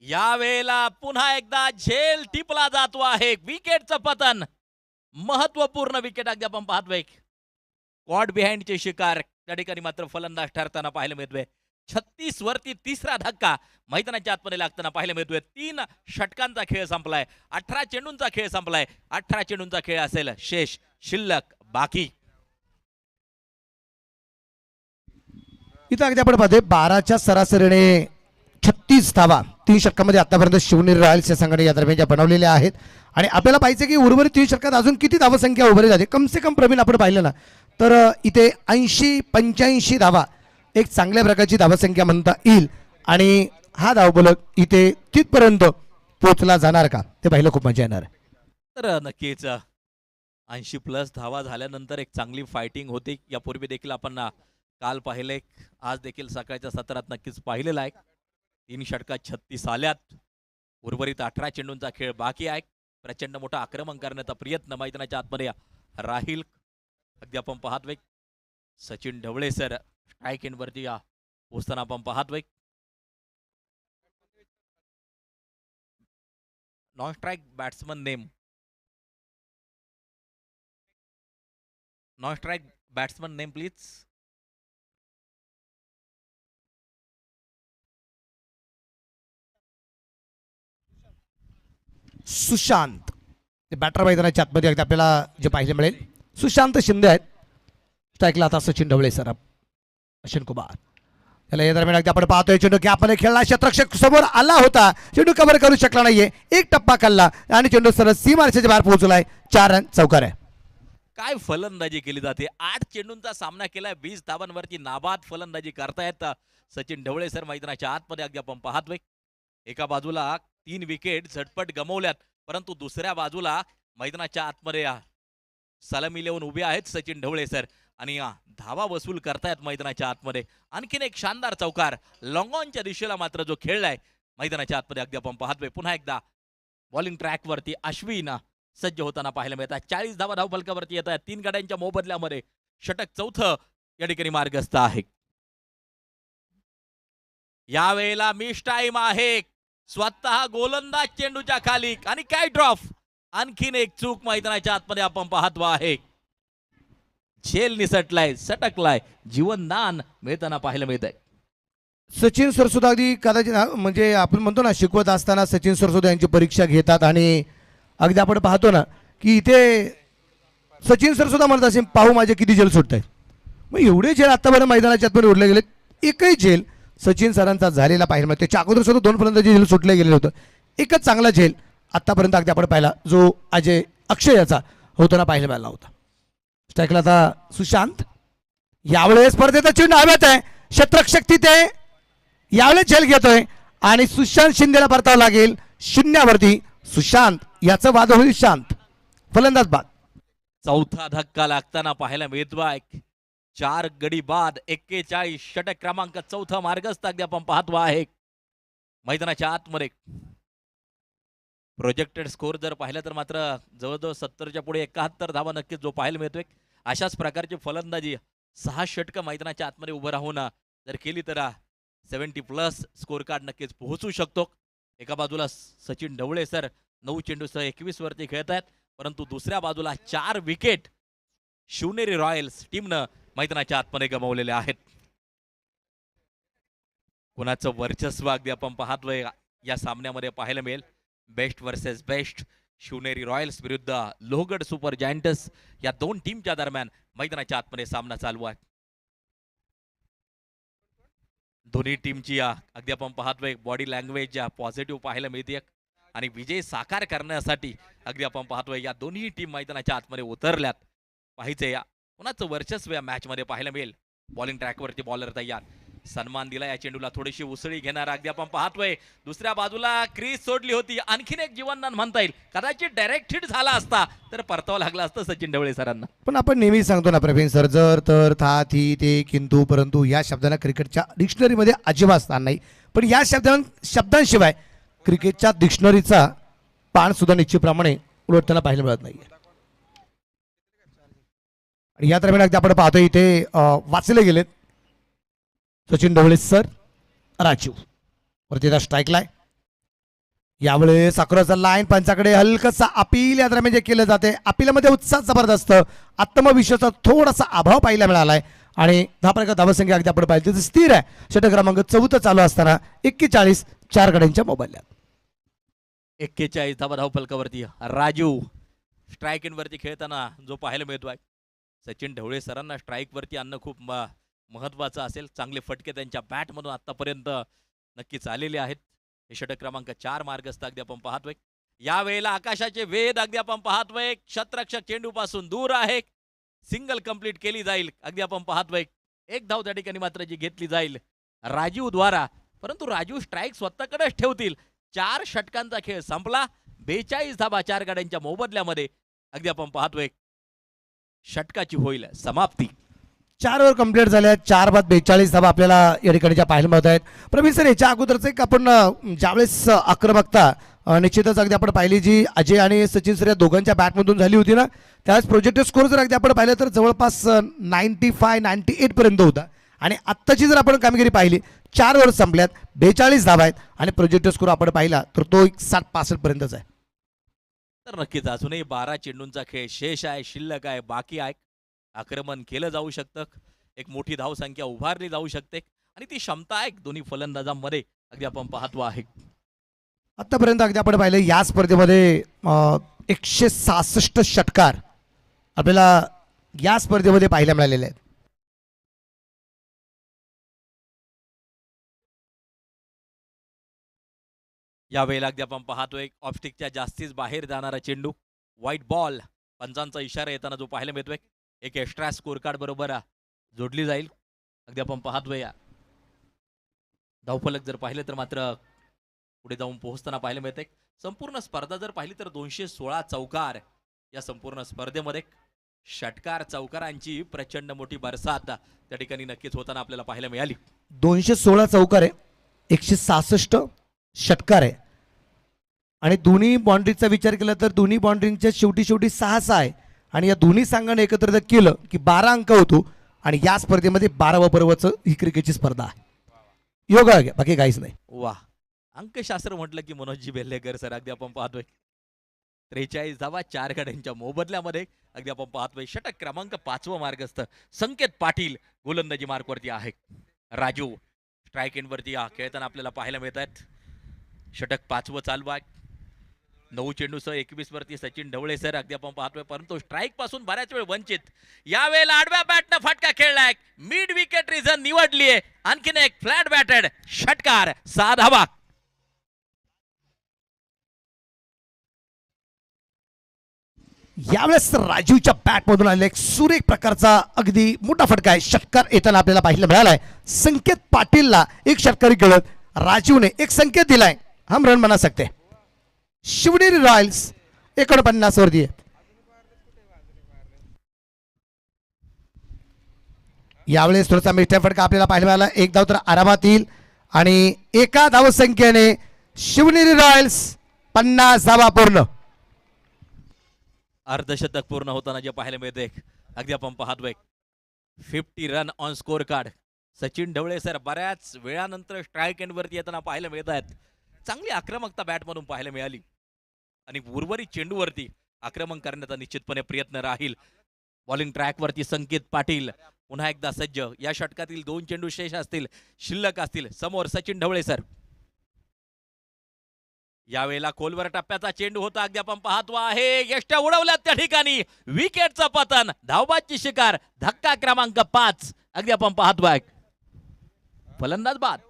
Speaker 1: यावेळेला पुन्हा एकदा झेल टिपला जातो आहे. विकेटचं पतन, महत्वपूर्ण विकेट अगदी आपण पाहतोय. कॉट बिहाइंडचे शिकार त्या ठिकाणी मात्र फलंदाज ठरताना पाहायला मिळतोय. 36 वरती तिसरा धक्का मैदानाच्या आतमध्ये लागताना पाहायला मिळतोय. 3 षटकांचा खेळ संपलाय. 18 चेंडूंचा खेळ संपलाय. 18 चेंडूंचा खेळ असेल शेष शिल्लक बाकी.
Speaker 2: इथं अगदी आपण पाहतोय 12च्या सरासरीने 36 धावा 3 षटकामध्ये आतापर्यंत शिवनेरी रॉयल्स या संघाने या दरम्यान बनवलेल्या आहेत आणि आपल्याला पाहिजे की उर्वरित 3 षटकात अजून किती धावसंख्या उभारली जाते. कम से कम प्रवीण आपण पाहिलं ना तर इथे 80-85 धावा एक चांगल्या प्रकारची धावसंख्या म्हणता येईल आणि हा धावफलक इथे तिथपर्यंत पोहोचला जाणार का ते पाहिलं खूप मजा येणार आहे.
Speaker 1: तर नक्कीच 80+ धावा झाल्यानंतर एक चांगली फायटिंग होती. यापूर्वी देखील आपण काल पाहिले, आज देखील सकाळच्या सत्रात नक्कीच पाहिलेला आहे. 3 षटकात 36 आल्यात. उर्वरित 18 चेंडूंचा खेळ बाकी आहे. प्रचंड मोठा आक्रमण करण्याचा प्रयत्न मैदानाच्या आतमध्ये राहील. अगदी आपण पाहतोय सचिन ढवळे सर स्ट्राईक एंडवरती पोचताना आपण पाहतोय. Non strike batsman name, non strike batsman name please.
Speaker 2: Sushant ते बॅटर मैदानाच्या आतमध्ये अगदी आपल्याला जे पाहायला मिळेल सुशांत शिंदे आहेत. स्ट्राईकला आता सचिन ढवळे सर, अश्विन कुमार त्याला या दरम्यान अगदी आपण पाहतोय चेंडू की आपण खेळला क्षेत्ररक्षक समोर आला होता, चेंडू कव्हर करू शकला नाहीये. एक टप्पा खाल्ला आणि चेंडू सरळ सीमारेषेच्या बाहेर पोहोचलाय. 4 रन चौकार आहे.
Speaker 1: काय फलंदाजी केली जाते. 8 चेंडूंचा सामना केलाय. 20 धावांवरती नाबाद फलंदाजी करतायत सचिन ढवळे सर मैदानाच्या आतमध्ये अगदी आपण पाहतोय. एका बाजूला 3 विकेट झटपट गमावल्यात, परंतु दुसऱ्या बाजूला मैदानाच्या आतमध्ये सलामी लेवून उभे आहेत सचिन ढवळे सर आणि धावा वसूल करतायत मैदानाच्या आतमध्ये. आणखीन एक शानदार चौकार लॉंग ऑनच्या दिशेला मात्र जो खेळलाय मैदानाच्या आतमध्ये अगदी आपण पाहतोय. पुन्हा एकदा बॉलिंग ट्रॅकवरती अश्विन सज्ज होताना पाहायला मिळतात. 40 धावा धावफलकावरती येत आहेत. 3 गड्यांच्या मोबदल्यामध्ये षटक चौथं या ठिकाणी मार्गस्थ आहे. यावेळेला मिस टाइम आहे. स्वतः गोलंदाज चेंडूच्या खाली आणि काय ड्रॉप. आणखीन एक चूक मैदानाच्या आतमध्ये आपण पाहतो आहे. झेल निसटलाय, सटकलाय, जीवनदान मिळताना पाहायला मिळत आहे.
Speaker 2: सचिन सर सुद्धा अगदी कदाचित म्हणजे आपण म्हणतो ना शिकवत असताना सचिन सर सुद्धा यांची परीक्षा घेतात आणि अगदी आपण पाहतो ना की इथे सचिन सर सुद्धा म्हणत असेल पाहू माझे किती झेल सुटत आहेत. मग एवढे झेल आतापर्यंत मैदानाच्या आतमध्ये उडले गेले, एकही झेल सचिन सरांचा झालेला पाहायला मिळतो. त्याच्या अगोदर सुद्धा 2 फलंदाजी झेल सुटले गेलेलं होतं. एकच चांगला झेल आतापर्यंत अगदी आपण पाहिला जो अजय अक्षयाचा होताना पाहायला मिळाला होता. स्ट्राईकला आता सुशांत, यावेळेस स्पर्धेचा चेंडू हव्यात आहे. क्षेत्ररक्षक तिथे यावेळेस झेल घेतोय आणि सुशांत शिंदेला परतावं लागेल. 0वरती सुशांत, याचं वाद होईल शांत. फलंदाज बाद.
Speaker 1: चौथा धक्का लागताना पाहायला मिळतोय. 4 गडी बाद 41 षटक क्रमांक चौथा मार्गस्थ अगदी आपण पाहतो आहे. मैदानाच्या आतमध्ये प्रोजेक्टेड स्कोर जर पाहिलं तर मात्र जवळजवळ 70च्या पुढे 71 धावा नक्कीच जो पाहायला मिळतोय. अशाच प्रकारची फलंदाजी 6 षटकं मैदानाच्या आतमध्ये उभं राहून जर केली तर 70+ स्कोर कार्ड नक्कीच पोहोचू शकतो. एका बाजूला सचिन ढवळे सर 9 चेंडूसह 21 वरती खेळत आहेत, परंतु दुसऱ्या बाजूला 4 विकेट शिवनेरी रॉयल्स टीमनं मैदानाच्या आतमध्ये गमावलेले आहेत. कुणाचं वर्चस्व अगदी आपण पाहतोय या सामन्यामध्ये पाहायला मिळेल. Best versus best Shivneri Royals विरुद्ध लोहगड सुपर जायंट्स या 2 टीमच्या दरम्यान मैदानाच्या आतमध्ये सामना चालू आहे. दोन्ही टीमची अगदी आपण पाहतोय बॉडी लँग्वेज पॉझिटिव्ह पाहायला मिळते आणि विजय साकार करण्यासाठी अगदी आपण पाहतोय या दोन्ही टीम मैदानाच्या आतमध्ये उतरल्यात. पाहिजे या कुणाचं वर्चस्व या मॅच मध्ये पाहायला मिळेल. बॉलिंग ट्रॅकवरती बॉलर तयार. सन्मान दिला या चेंडूला. थोडीशी उसळी घेणार अगदी आपण पाहतोय. दुसऱ्या बाजूला क्रीज सोडली होती. आणखीन एक जीवनदान म्हणता येईल. कदाचित डायरेक्ट हिट झाला असता तर परतावं लागलं असतं सचिन ढवळे सरांना.
Speaker 2: पण आपण नेहमी सांगतो ना प्रवीण सर, जर तर था थी ते किंतु परंतु या शब्दांना क्रिकेटच्या डिक्शनरीमध्ये अजिबात स्थान नाही. पण या शब्दांशिवाय क्रिकेटच्या डिक्शनरीचा पान सुद्धा निश्चितप्रमाणे उलटताना पाहायला मिळत नाही. आणि या दरम्यान अगदी आपण पाहतो इथे वाचले गेलेत सचिन ढवळे सर. राजीव वरती स्ट्राईकला आहे. यावेळेस अक्रॉस द लाईन पंचाकडे हलकसा अपील या दरम्यान जे केलं जाते. अपीलमध्ये उत्साह जबरदस्त, आत्मविश्वासाचा थोडासा अभाव पाहायला मिळालाय. आणि धावसंख्या अगदी आपण पाहिजे तर स्थिर आहे. षटक क्रमांक 14 चालू असताना 41 4 गड्यांच्या मोबाईलला
Speaker 1: 41 धावा धावफलकावरती. राजू स्ट्राईक इन वरती खेळताना जो पाहायला मिळतोय. सचिन ढवळे सरांना स्ट्राईक वरती आणणं खूप महत्वाचं असेल. चांगले फटके त्यांच्या बॅटमधून आतापर्यंत नक्कीच आलेले आहेत. हे षटक क्रमांक 4 मार्गस्थ अगदी आपण पाहतोय. या वेळेला आकाशाचे वेध अगदी आपण पाहतोय. क्षेत्ररक्षक चेंडू पासून दूर आहे. सिंगल कंप्लीट केली जाईल अगदी आपण पाहतोय. एक धाव त्या ठिकाणी मात्र जी घेतली जाईल राजीव द्वारा. परंतु राजीव स्ट्राईक स्वतःकडेच ठेवतील. 4 षटकांचा खेळ संपला. 42 धावा 4 गाड्यांच्या मोबदल्यामध्ये अगदी आपण पाहतोय. षटकाची होईल समाप्ती.
Speaker 2: 4 ओव्हर कंप्लीट झाल्या. 4 बाद 42 धावा आपल्याला या ठिकाणी ज्या पाहायला मिळत आहेत. प्रवीण सर, याच्या अगोदरच एक आपण ज्यावेळेस आक्रमकता निश्चितच अगदी आपण पाहिली जी अजय आणि सचिन सर या दोघांच्या बॅटमधून झाली होती ना, त्यावेळेस प्रोजेक्टेड स्कोर जर अगदी आपण पाहिलं तर जवळपास 95-98 पर्यंत होता. आणि आत्ताची जर आपण कामगिरी पाहिली 4 ओव्हर संपल्यात, 42 धावा आहेत आणि प्रोजेक्टेड स्कोर आपण पाहिला तर तो 60-65 पर्यंतच आहे.
Speaker 1: तर नक्कीच अजूनही 12 चेंडूंचा खेळ शेष आहे, शिल्लक आहे, बाकी आहे. आक्रमण केलं जाऊ शकतं. एक मोठी धावसंख्या उभारली जाऊ शकते आणि ती क्षमता आहे दोन्ही फलंदाजांमध्ये अगदी आपण पाहतो आहे.
Speaker 2: आतापर्यंत अगदी आपण पाहिलं या स्पर्धेमध्ये 166 षटकार आपल्याला या स्पर्धेमध्ये पाहायला मिळालेले आहेत.
Speaker 1: यावेळेला अगदी आपण पाहतोय ऑफस्टिकच्या जास्तीच बाहेर जाणारा चेंडू. व्हाईट बॉल पंचांचा इशारा येताना जो पाहायला मिळतोय. एक एक्स्ट्रा स्कोर कार्ड बरोबर जोडली जाईल अगदी आपण पाहतोय. धावफलक जर पाहिलं तर मात्र पुढे जाऊन पोहोचताना पाहायला मिळते. संपूर्ण स्पर्धा जर पाहिली तर 216 चौकार या संपूर्ण स्पर्धेमध्ये. षटकार चौकारांची प्रचंड मोठी बरसात त्या ठिकाणी नक्कीच होताना आपल्याला पाहायला मिळाली.
Speaker 2: 216 चौकार आहे, 166 षटकार आहे. आणि दोन्ही बाउंड्रीचा विचार केला तर दोन्ही बाउंड्रीच्या शेवटी 6-6 आहे. आणि या दोन्ही संघाने एकत्र जर केलं की 12 अंक होतो. आणि या स्पर्धेमध्ये 12वा पर्वाचं ही क्रिकेटची स्पर्धा आहे. योगा घ्या, बाकी काहीच नाही.
Speaker 1: वा, अंकशास्त्र म्हटलं की मनोजी बेल्लेकर सर अगदी आपण पाहतोय. 43 धावा 4 गड्यांच्या मोबदल्यामध्ये अगदी आपण पाहतोय. षटक क्रमांक 5 मार्गस्थ संकेत पाटील गोलंदाजी मार्कवरती आहे. राजू स्ट्राईक इन वरती खेळताना आपल्याला पाहायला मिळत आहेत. षटक 5 चालू आहे. 9 चेंडूसह 21 वरती सचिन ढवळे सर अगदी आपण पाहतोय. परंतु स्ट्राईक पासून बऱ्याच वेळ वंचित. यावेळेला आडव्या बॅटनं फटका खेळलाय. मिड विकेट रिझन निवडलीये. आणखीन एक फ्लॅट बॅटेड षटकार 6 धावा.
Speaker 2: यावेळेस राजीवच्या बॅटमधून आलेला एक सुरेख प्रकारचा अगदी मोठा फटका आहे. षटकार येताना आपल्याला पाहायला मिळालाय. संकेत पाटीलला एक षटकारी खेळत राजीवने एक संकेत दिलाय. हम रन बना सकते. शिवनेरी रॉयल्स 49 वरती आहे. यावेळेस थोडासा मिस्टेक फटका आपल्याला पाहायला मिळाला. एक धाव तर आरामात येईल आणि एका धावसंख्येने शिवनेरी रॉयल्स 50 धावा पूर्ण.
Speaker 1: अर्धशतक पूर्ण होताना जे पाहायला मिळते अगदी आपण पाहतोय. 50 run on score card. Sachin Dhawale sir बऱ्याच वेळानंतर स्ट्राईक एंड वरती येताना पाहायला मिळत आहेत. चांगली आक्रमकता बॅटमधून पाहायला मिळाली आणि उर्वरित चेंडूवरती आक्रमण करण्याचा निश्चितपणे प्रयत्न राहील. बॉलिंग ट्रॅकवरती संकेत पाटील पुन्हा एकदा सज्ज. या षटकातील 2 चेंडू शेष असतील, शिल्लक असतील. समोर सचिन ढवळे सर. यावेळेला खोलवर टप्प्याचा चेंडू होता अगदी आपण पाहतो आहे. यष्ट्या उडवल्यात त्या ठिकाणी. विकेटचं पतन, धावबादची शिकार. धक्का क्रमांक 5 अगदी आपण पाहतोय. फलंदाज बाद.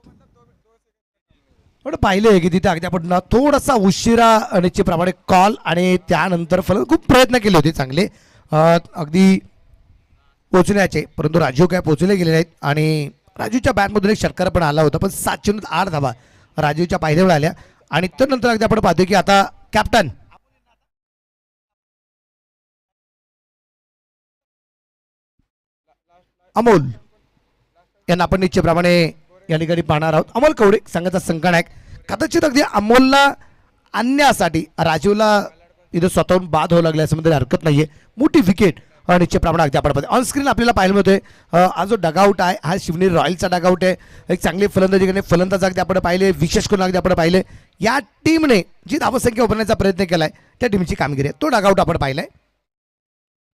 Speaker 2: पण पाहिलंय की तिथे अगदी आपण थोडासा उशिरा निश्चितप्रमाणे कॉल आणि त्यानंतर खूप प्रयत्न केले होते चांगले अगदी पोचण्याचे, परंतु राजीव काय पोचले गेले नाहीत आणि राजूच्या बॅटमधून एक षटकार पण आला होता, पण 7 चेंडूत 8 धावा राजूच्या पहिल्या वेळा आल्या. आणि त्यानंतर अगदी आपण पाहतोय की आता कॅप्टन अमोल यांना आपण निश्चितप्रमाणे या ठिकाणी पाहणार आहोत. अमोल कवडे संघाचा संघनायक. कदाचित अगदी अमोलला आणण्यासाठी राजूला इथं स्वतःहून बाद होऊ लागले असं हरकत नाहीये. मोठी विकेट निश्चितप्रमाणे अगदी आपण ऑन स्क्रीन आपल्याला पाहायला मिळतोय. हा जो डगआउट आहे हा शिवनेरी रॉयल्सचा डगआउट आहे. एक चांगली फलंदाजी करणे, फलंदाज अगदी आपण पाहिले, विशेष करून अगदी आपण पाहिले या टीमने जी धावसंख्या उभारण्याचा प्रयत्न केलाय त्या टीमची कामगिरी आहे. तो डगआउट आपण पाहिलाय.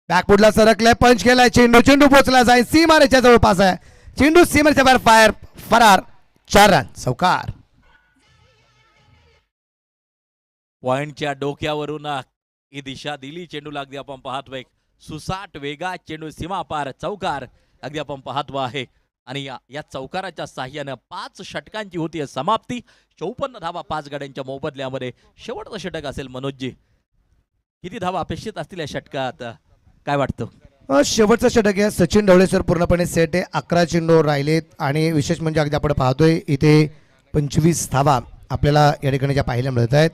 Speaker 2: बॅकफुटला सरकलाय, पंच केलाय, चेंडू पोहोचला जाईल सीमारेच्या जवळपास आहे. चेंडू सीमारेच्या बाहेर फायर, फरार, 4 रन, चौकार.
Speaker 1: पॉइंटच्या डोक्यावरून ही दिशा दिली चेंडूला. अगदी आपण पाहतोय सुसाट वेगा चेंडू सीमा पार, चौकार अगदी आपण पाहतो आहे. आणि या चौकाराच्या साह्यानं 5 षटकांची होती समाप्ती. 54 धावा 5 गड्यांच्या मोबदल्यामध्ये. शेवटचं षटक असेल मनोजजी, किती धावा अपेक्षित असतील या षटकात, काय वाटतं?
Speaker 2: शेवटचं षटक आहे. सचिन ढवळे सर पूर्णपणे सेट आहे. 11 चेंडू राहिलेत आणि विशेष म्हणजे अगदी आपण पाहतोय इथे 25 धावा आपल्याला या ठिकाणी ज्या पाहायला मिळत आहेत.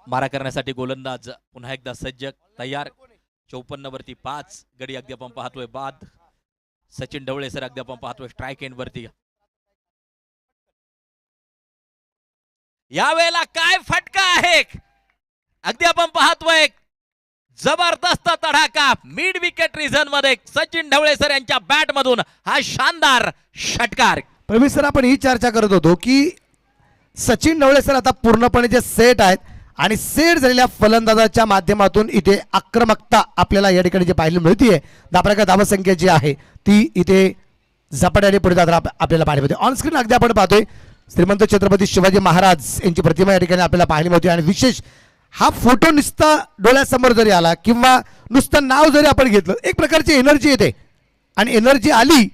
Speaker 1: मारा करण्यासाठी गोलंदाज पुन्हा एकदा सज्ज तयार. 54 वरती 5 गडी अगदी आपण पाहतोय बाद. सचिन ढवळे सर अगदी आपण पाहतोय स्ट्राईक एंड वरती. यावेळेला काय फटका आहे, अगदी आपण पाहतोय जबरदस्त तडाखा मिड विकेट रिझन मध्ये सचिन ढवळे सर यांच्या बॅट मधून हा शानदार षटकार.
Speaker 2: प्रवीण सर, आपण ही चर्चा करत होतो की सचिन ढवळे सर आता पूर्णपणे जे सेट आहेत आणि सेट झालेल्या फलंदाजाच्या माध्यमातून इथे आक्रमकता आपल्याला या ठिकाणी जे पाहायला मिळतीये. दाबराका धावसंख्या जी आहे ती इथे झपाट्याने पुढे जाताना आपल्याला पाहायला मिळते. ऑन स्क्रीन अगदी आपण पाहतोय श्रीमंत छत्रपती शिवाजी महाराज यांची प्रतिमा या ठिकाणी आपल्याला पाहायला मिळते. आणि विशेष हा फोटो नुसता डोळ्यासमोर जरी आला किंवा नुसतं नाव जरी आपण घेतलं, एक प्रकारची एनर्जी येते. आणि एनर्जी आली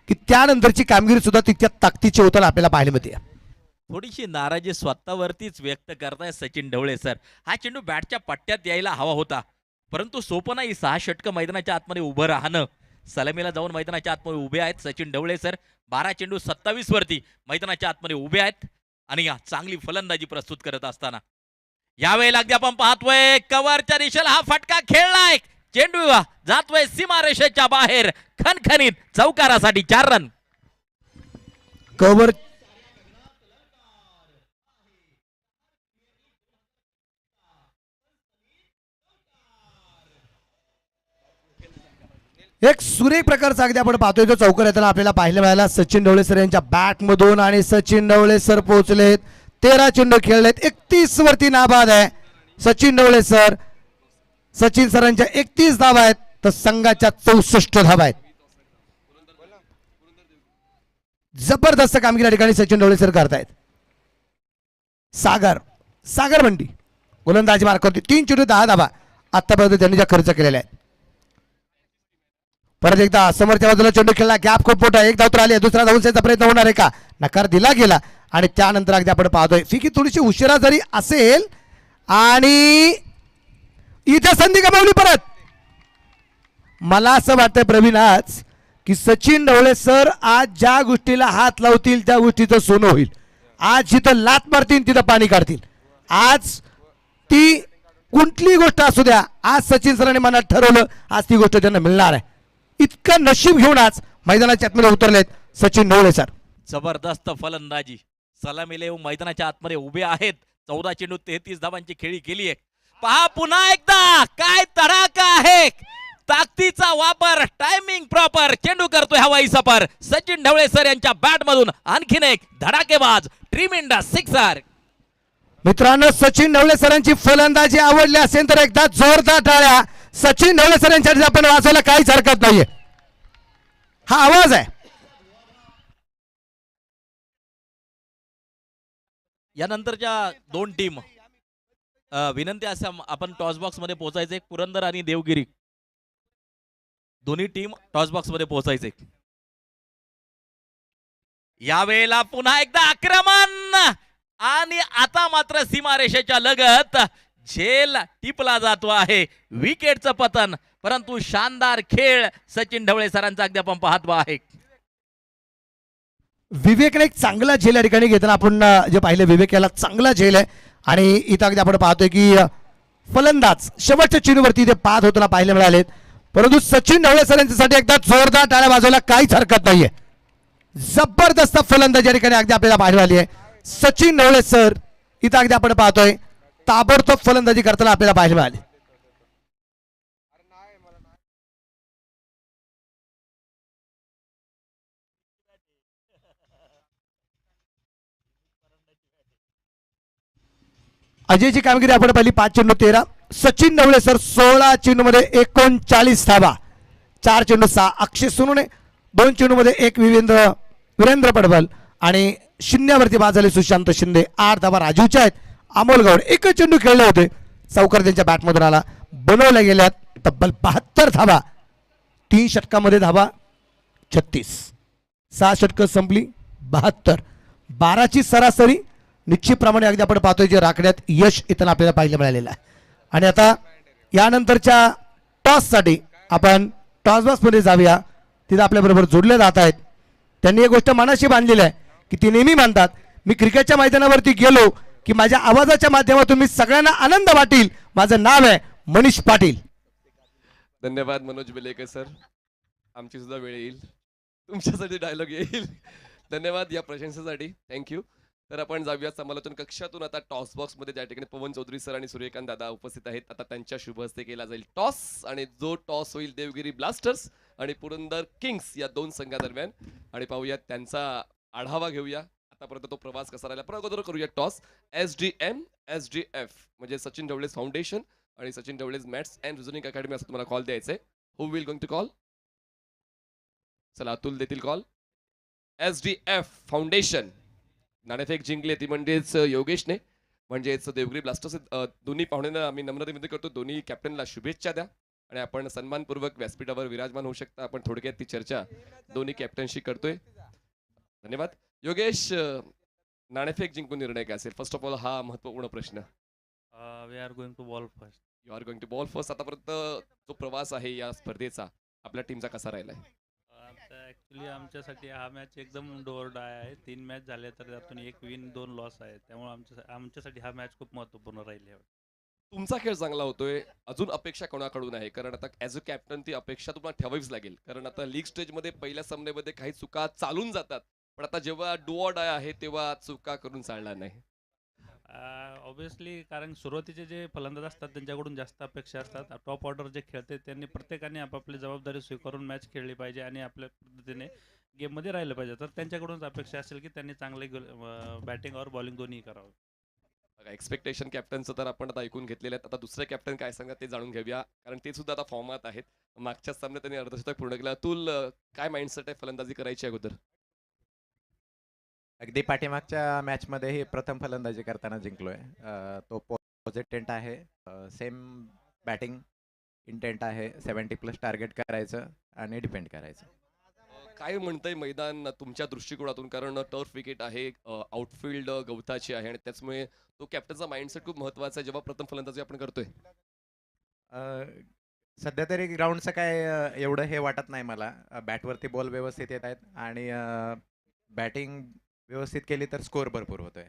Speaker 2: की त्यानंतरची कामगिरी सुद्धा तितक्या ताकदीची होताना आपल्याला पाहायला मिळते.
Speaker 1: थोडीशी नाराजी स्वतःवरतीच व्यक्त करताय सचिन ढवळे सर. हा चेंडू बॅटच्या पट्ट्यात यायला हवा होता, परंतु सोपं नाही. 6 षटकं मैदानाच्या आतमध्ये उभं राहणं. सलामीला जाऊन मैदानाच्या आतमध्ये उभे आहेत सचिन ढवळे सर. 12 चेंडू 27 वरती मैदानाच्या आतमध्ये उभे आहेत आणि चांगली फलंदाजी प्रस्तुत करत असताना यावेळेला अगदी आपण पाहतोय कव्हरच्या दिशेला हा फटका खेळलाय. चेंडू जातोय सीमारेषेच्या बाहेर, खणखणीत चौकारासाठी 4 रन.
Speaker 2: कव्हर एक सुरेख प्रकारचा अगदी आपण पाहतोय जो चौकार येताना आपल्याला पाहायला मिळाला सचिन ढवळे सर यांच्या बॅट मधून. आणि सचिन ढवळे सर पोहोचलेत, 13 चेंडू खेळलेत, 31 वरती नाबाद आहे सचिन ढवळे सर. सचिन सरांच्या 31 धावा आहेत तर संघाच्या 64 धावा आहेत. जबरदस्त कामगिरी या ठिकाणी सचिन ढवळे सर करतायत. सागर मंडी गोलंदाजी मार्कावरती 3 चेंडू 10 धावा आतापर्यंत त्यांनी ज्या खर्च केलेल्या आहेत. परत एकदा समोरच्या बाजूला चेंडू खेळला, गॅप खूप मोठा, एक धाव तर आली, दुसरा धावून प्रयत्न होणार आहे का, नकार दिला गेला. आणि त्यानंतर अगदी आपण पाहतोय फिकी थोडीशी उशिरा जरी असेल आणि इथे संधी गमावली परत. मला असं वाटतंय प्रवीण आज की सचिन ढवळे सर आज ज्या गोष्टीला हात लावतील त्या गोष्टीचं सोनं होईल. आज जिथं लात मारतील तिथं पाणी काढतील. आज ती कुठली गोष्ट असू द्या, आज सचिन सरांनी मनात ठरवलं आज ती गोष्ट त्यांना मिळणार आहे. इतकं नशीब घेऊन आज मैदानाच्या आतमध्ये उतरलेत सचिन ढवळे सर.
Speaker 1: जबरदस्त फलंदाजी. सलामीला येऊन मैदानाच्या आतमध्ये उभे आहेत. 14 चेंडू 33 धावांची खेळी केली आहे. पहा पुन्हा एकदा काय तडाखा आहे, ताकदीचा वापर, टायमिंग प्रॉपर. चेंडू करतोय हवाई सफर सचिन ढवळे सर यांच्या बॅट मधून. आणखीन एक धडाकेबाज ट्रिमेंडस सिक्सर.
Speaker 2: मित्रांनो, सचिन ढवळे सरांची फलंदाजी आवडली असेल तर एकदा जोरदार टाळ्या सचिन ढवळे सरांसाठी आपण वाजवायला काहीच हरकत नाहीये. हा आवाज आहे.
Speaker 1: यानंतरच्या 2 टीम विनंती असं आपण टॉस बॉक्स मध्ये पोहोचायचे. पुरंदर आणि देवगिरी दोन्ही टीम टॉस बॉक्स मध्ये पोहोचायचे. यावेळेला पुन्हा एकदा आक्रमण आणि आता मात्र सीमारेषेच्या लगत झेल टिपला जातो आहे. विकेटचं पतन, परंतु शानदार खेळ सचिन ढवळे सरांचा अगदी आपण पाहतो आहे.
Speaker 2: विवेकने एक चांगला झेल या ठिकाणी घेताना आपण जे पाहिलं, विवेक याला चांगला झेल आहे. आणि इथं अगदी आपण पाहतोय की फलंदाज शेवटच्या चेंडूवरती ते पाहत होताना पाहायला मिळालेत. परंतु सचिन ढवळे सर यांच्यासाठी एकदा जोरदार टाळ्या वाजवायला काहीच हरकत नाहीये. जबरदस्त फलंदाज या ठिकाणी अगदी आपल्याला पाहायला आली आहे. सचिन ढवळे सर इथं अगदी आपण पाहतोय ताबडतोब फलंदाजी करताना आपल्याला पाहायला मिळाली. अजयची कामगिरी आपण पाहिली 5 चेंडू 13. सचिन ढवळे सर 16 चेंडूमध्ये 39 धावा, 4 चेंडू 6. अक्षय सोनूने 2 चेंडूमध्ये 1 वीरेंद्र पडवल आणि शून्यावरती बाद झाले सुशांत शिंदे. 8 धावा राजूच्या आहेत. अमोल गौड एकच चेंडू खेळले होते, चौकार त्यांच्या बॅटमधून आला. बनवल्या गेल्यात तब्बल 72 धावा, 3 षटकामध्ये धावा 36, 6 षटकं संपली 72. 12ची सरासरी निश्चितप्रमाणे अगदी आपण पाहतोय जे राखण्यात यश इथं आपल्याला पाहायला मिळालेलं आहे. आणि आता यानंतरच्या टॉससाठी आपण टॉस बॉक्समध्ये जाऊया. तिथं आपल्याबरोबर जोडले जात आहेत. त्यांनी एक गोष्ट मनाशी बांधलेली आहे की ती नेहमी मानतात, मी क्रिकेटच्या मैदानावरती गेलो की माझ्या आवाजाच्या माध्यमातून मी सगळ्यांना आनंद वाटेल. माझं नाव आहे मनीष पाटील.
Speaker 3: धन्यवाद मनोज बेलेकर सर. आमची सुद्धा वेळ येईल, तुमच्यासाठी डायलॉग येईल. धन्यवाद या प्रशंसेसाठी, थँक्यू. तर आपण जाऊया समालोचन कक्षातून. आता टॉस बॉक्समध्ये ज्या ठिकाणी पवन चौधरी सर आणि सूर्यकांत दादा उपस्थित आहेत, आता त्यांच्या शुभ हस्ते केला जाईल टॉस. आणि जो टॉस होईल देवगिरी ब्लास्टर्स आणि पुरंदर किंग्स या 2 संघादरम्यान. आणि पाहूया त्यांचा आढावा घेऊया आतापर्यंत तो प्रवास कसा राहिला. पण अगोदर करूया टॉस. SDF म्हणजे सचिन ढवळे फाउंडेशन आणि Sachin Dhawale maths and reasoning academy असं तुम्हाला कॉल द्यायचंय. Who will going to call? चला अतुल देतील कॉल. SDF फाउंडेशन नाणेफेक जिंकली ती म्हणजेच योगेशने, म्हणजेच देवगिरी ब्लास्टर्स. दोन्ही पाहुण्यांना आम्ही नम्र विनंती करतो, दोन्ही कॅप्टनला शुभेच्छा द्या आणि आपण सन्मानपूर्वक व्यासपीठावर विराजमान होऊ शकता. आपण थोडक्यात ती चर्चा दोन्ही कॅप्टनशी करतोय. धन्यवाद. योगेश, नाणेफेक जिंकून निर्णय काय असेल? फर्स्ट ऑफ ऑल हा महत्वपूर्ण प्रश्न.
Speaker 4: We are going to bowl first.
Speaker 3: You are going to bowl first. आतापर्यंत जो प्रवास आहे या स्पर्धेचा आपल्या टीमचा कसा राहिला आहे?
Speaker 4: आता ॲक्च्युली आमच्यासाठी हा मॅच एकदम डोअर डाय आहे. 3 मॅच झाले तर त्यातून 1 विन 2 लॉस आहे. त्यामुळे आमच्यासाठी हा मॅच खूप महत्त्वपूर्ण राहील.
Speaker 3: तुमचा खेळ चांगला होतोय, अजून अपेक्षा कोणाकडून आहे? कारण आता ॲज अ कॅप्टन ती अपेक्षा तुम्हाला ठेवावीच लागेल. कारण आता लीग स्टेजमध्ये पहिल्या सामन्यामध्ये काही चुका चालून जातात, पण आता जेव्हा डू ऑर डाय आहे तेव्हा चुका करून चालणार नाही.
Speaker 4: ऑब्विसली, कारण सुरुवातीचे जे फलंदाज असतात त्यांच्याकडून जास्त अपेक्षा असतात. टॉप ऑर्डर जे खेळते त्यांनी प्रत्येकाने आपापली जबाबदारी स्वीकारून मॅच खेळली पाहिजे आणि आपल्या पद्धतीने गेममध्ये राहिलं पाहिजे. तर त्यांच्याकडूनच अपेक्षा असेल की त्यांनी चांगले बॅटिंग और बॉलिंग दोन्ही करावं.
Speaker 3: बघा, एक्सपेक्टेशन कॅप्टनचं तर आपण आता ऐकून घेतलेलं आहे. आता दुसरे कॅप्टन काय सांगा ते जाणून घेऊया, कारण ते सुद्धा आता फॉर्मात आहेत. मागच्याच सामन्यात त्यांनी अर्धशतक पूर्ण केलं. अतुल, काय माइंडसेट आहे फलंदाजी करायची अगोदर?
Speaker 5: अगदी पाठीमागच्या मॅचमध्ये ही प्रथम फलंदाजी करताना जिंकलोय. तो पॉझिटिव्ह आहे. सेम बॅटिंग इंटेंट आहे. 70+ टार्गेट करायचं आणि डिपेंड करायचं.
Speaker 3: काय म्हणतंय मैदान तुमच्या दृष्टिकोनातून? कारण टर्फ विकेट आहे, आउटफील्ड गवताची आहे आणि त्याचमुळे तो कॅप्टनचा माइंडसेट खूप महत्वाचा आहे जेव्हा प्रथम फलंदाजी आपण करतोय.
Speaker 5: सध्या तरी ग्राउंडचं काय एवढं हे वाटत नाही मला. बॅटवरती बॉल व्यवस्थित येत आहेत आणि बॅटिंग व्यवस्थित केली तर स्कोअर भरपूर होतोय.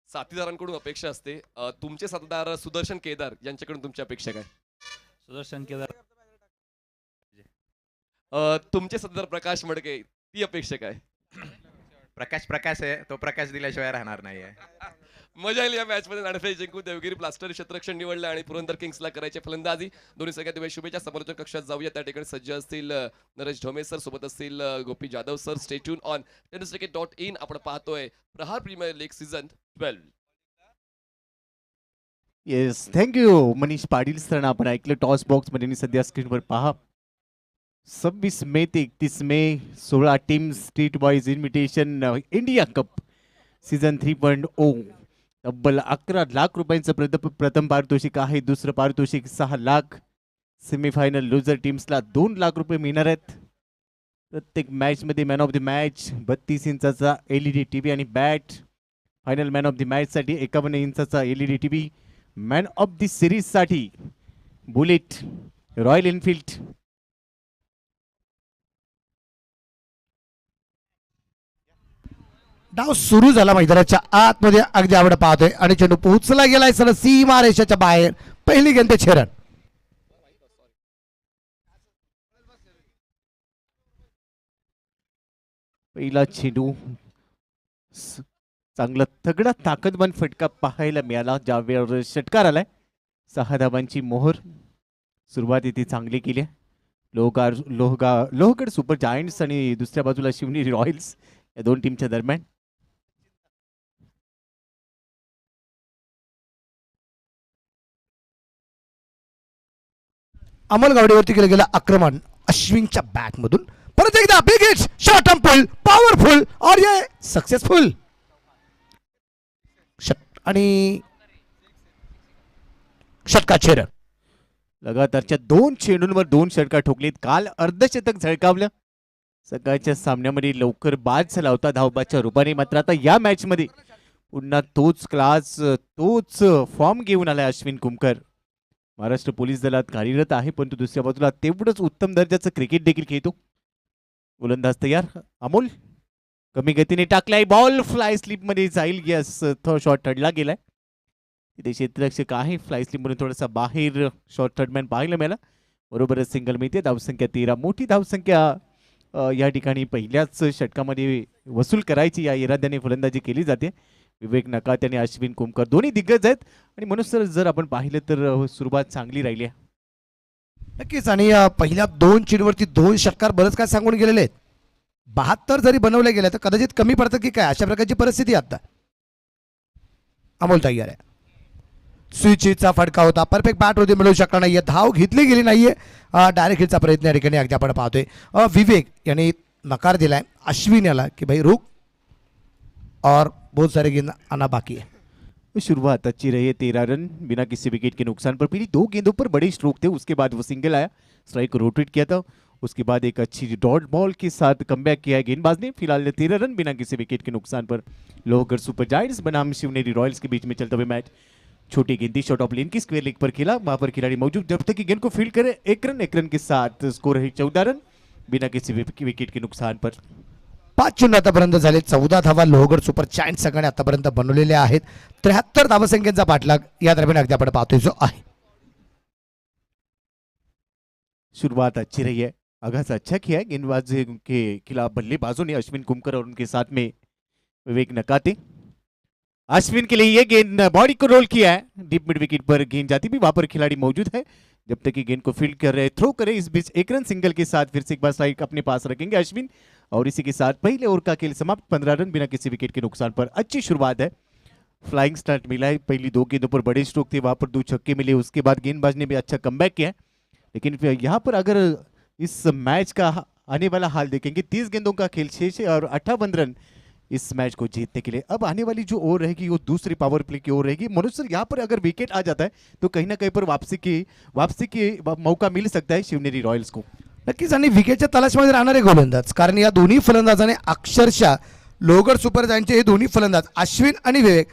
Speaker 3: साथीदारांकडून अपेक्षा असते. तुमचे साथीदार सुदर्शन केदार यांच्याकडून तुमची अपेक्षा काय?
Speaker 4: सुदर्शन केदार,
Speaker 3: तुमचे साथीदार प्रकाश मडके, ती अपेक्षा काय?
Speaker 5: प्रकाश आहे, तो प्रकाश दिल्याशिवाय राहणार नाहीये.
Speaker 3: मजा येईल या मॅच मध्ये. नाणेफेक जिंकून देवगिरी ब्लास्टर क्षेत्ररक्षण निवडलं आणि पुरंदर किंग्सला करायचे फलंदाजी. दोन्ही सगळ्यात दिवस शुभेच्छा. समालोचन कक्षात जाऊया. त्या ठिकाणी सज्ज असतील नरेश ढोमे सर, सोबत असतील Gopi Jadhav sir. Stay tuned on tenniscricket.in. आपण पाहतोय Prahar premier league season 12.
Speaker 6: Yes, thank you Manish Patil sir. आपण ऐकलं टॉस बॉक्समध्ये आणि सध्या स्क्रीनवर पहा 26 मे ते 31 मे 16 teams state wise invitation India cup season 3.0. तब्बल 11 लाख रुपयांचं प्रथम पारितोषिक आहे. दुसरं पारितोषिक 6 लाख. सेमीफायनल लुझर टीम्सला 2 लाख रुपये मिळणार आहेत. प्रत्येक मॅचमध्ये मॅन ऑफ द मॅच 32 इंचाचा LED TV आणि bat. Final man of the मॅचसाठी 51 इंचाचा LED TV man of the series साठी बुलेट रॉयल एनफील्ड.
Speaker 2: डाव सुरू झाला मैदानाच्या आतमध्ये अगदी आपण पाहतोय आणि चेंडू पोहोचला गेलाय सर सीमा रेषेच्या बाहेर. पहिली गेंद छेरण.
Speaker 6: पहिला चेंडू चांगला तगडा ताकदवान फटका पाहायला मिळाला ज्यावेळेवर षटकार आलाय. 6 धावांची मोहर. सुरुवात इथे चांगली केली आहे. लोहगड सुपर जायंट्स आणि दुसऱ्या बाजूला शिवनेरी रॉयल्स या दोन टीमच्या दरम्यान.
Speaker 2: अंमलगावडीवरती केलं गेलं आक्रमण अश्विनच्या बॅट मधून. परत एकदा बिग हिट शॉर्ट पुल पॉवरफुल और ये सक्सेसफुल. आणि षटकार छेरण.
Speaker 6: लगातारच्या 2 चेंडूंवर 2 षटकार ठोकलीत. काल अर्धशतक झळकावलं. सकाळच्या सामन्यामध्ये लवकर बाद झाला होता धावबाच्या रूपाने. मात्र आता या मॅच मध्ये पुन्हा तोच क्लास तोच फॉर्म घेऊन आलाय अश्विन कुमकर. महाराष्ट्र पोलीस दलात कार्यरत आहे परंतु दुसऱ्या बाजूला तेवढंच उत्तम दर्जाचं क्रिकेट देखील खेळतो. गोलंदाज तयार. अमोल कमी गतीने टाकलाय. बॉल फ्लाय स्लिप मध्ये जाईल. यस तो शॉट ठडला गेलाय. तिथे क्षेत्ररक्षक आहे. फ्लाय स्लिप म्हणून थोडासा बाहेर शॉट थर्डमॅन पाहायला मिळाला. बरोबरच सिंगल मिळते. धावसंख्या 13. मोठी धावसंख्या या ठिकाणी पहिल्याच षटकामध्ये वसूल करायची या इराद्याने फलंदाजी केली जाते. विवेक नकाते आणि अश्विन कुमकर दोन्ही दिग्गज आहेत आणि म्हणून सर जर आपण पाहिलं तर सुरुवात चांगली राहिली आहे.
Speaker 2: नक्कीच. आणि पहिल्या 2 चेंडूवरती 2 षटकार बरंच काय सांगून गेलेले आहेत. 72 जरी बनवले गेले तर कदाचित कमी पडतात की काय अशा प्रकारची परिस्थिती आता. अमोल तयार आहे. स्विचचा फटका होता. परफेक्ट बॅट होती मिळू शकला नाहीये. धाव घेतली गेली नाहीये. डायरेक्ट हिटचा प्रयत्न या ठिकाणी अगदी आपण पाहतोय. विवेक यांनी नकार दिलाय अश्विन याला की भाई रुक और बहुत सारे गेंद आना बाकी है.
Speaker 6: शुरुआत अच्छी रही है. 13 रन बिना किसी विकेट के नुकसान पर. पहली 2 गेंदों पर बड़े स्ट्रोक थे. उसके बाद वो सिंगल आया. स्ट्राइक को रोटेट किया था. उसके बाद एक अच्छी डॉट बॉल के साथ कमबैक किया है गेंदबाज ने. फिलहाल 13 रन बिना किसी विकेट के नुकसान पर. लोहगढ़ सुपर जायंट्स बनाम शिवनेरी रॉयल्स के बीच में चलता हुआ मैच. छोटी गेंदी शॉट ऑफ लेन की स्क्वायर लेग पर खेला. वहां पर खिलाड़ी मौजूद जब तक कि गेंद को फील्ड करे. 1 रन के साथ स्कोर है 14 रन बिना किसी विकेट के नुकसान पर.
Speaker 2: 5 चेंडू आतापर्यंत झाले. 14 धावा लोहगड सुपर जायंट संघाने आतापर्यंत बनवलेल्या आहेत. 73 धावसंख्येचा पाठलाग या दरम्यान अगदी आपण पाहतोय जो आहे.
Speaker 6: शुरुआत अच्छी रही है. आगाज अच्छा किया है गेंदबाज के खिलाफ बल्लेबाजों ने अश्विन कुमकर और उनके साथ में विवेक नकाते. अश्विन के लिए ये गेंद बॉडी को रोल किया है. डीप मिड विकेट पर गेंद जाती भी वहां पर खिलाड़ी मौजूद है. जब तक कि गेंद को फील्ड कर रहे थ्रो करे. इस बीच 1 रन सिंगल के साथ फिर से एक बार स्ट्राइक अपने पास रखेंगे अश्विन और इसी के साथ पहले ओवर का खेल समाप्त. 15 रन बिना किसी विकेट के नुकसान पर. अच्छी शुरुआत है. फ्लाइंग स्टार्ट मिला है. पहली 2 गेंदों पर बड़े स्ट्रोक थे. वहां पर 2 छक्के मिले. उसके बाद गेंदबाज ने भी अच्छा कमबैक किया है. लेकिन यहाँ पर अगर इस मैच का आने वाला हाल देखेंगे 30 गेंदों का खेल 6 और 58 रन इस मैच को जीतने के लिए. अब आने वाली जो ओवर रहेगी वो दूसरी पावर प्ले की ओवर रहेगी. मनोज सर यहाँ पर अगर विकेट आ जाता है तो कहीं ना कहीं पर वापसी की मौका मिल सकता है शिवनेरी रॉयल्स को.
Speaker 2: नक्कीच. आणि विकेटच्या तलाशमध्ये राहणारे गोलंदाज कारण या दोन्ही फलंदाजाने अक्षरशः लोहगड सुपर जायंटचे हे दोन्ही फलंदाज अश्विन आणि विवेक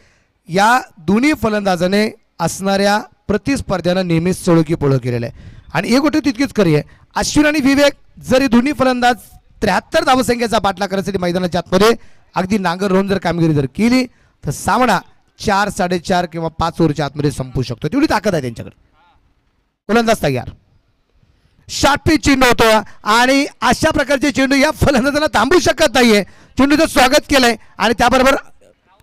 Speaker 2: या दोन्ही फलंदाजाने असणाऱ्या प्रतिस्पर्ध्यानं नेहमीच चळकी पोळ केलेलं आहे. आणि एक गोष्ट तितकीच खरी आहे. अश्विन आणि विवेक जरी दोन्ही फलंदाज 73 धावसंख्येचा पाठलाग करण्यासाठी मैदानाच्या आतमध्ये अगदी नांगर रोवून जर कामगिरी जर केली तर सामना 4, 4.5 किंवा 5 ओव्हरच्या आतमध्ये संपू शकतो. तेवढी ताकद आहे त्यांच्याकडे. गोलंदाज तयार. शॉर्ट पिच चेंडू होतो आणि अशा प्रकारचे चेंडू या फलंदाजांना थांबू शकत नाहीये. चेंडूचं स्वागत केलंय आणि त्याबरोबर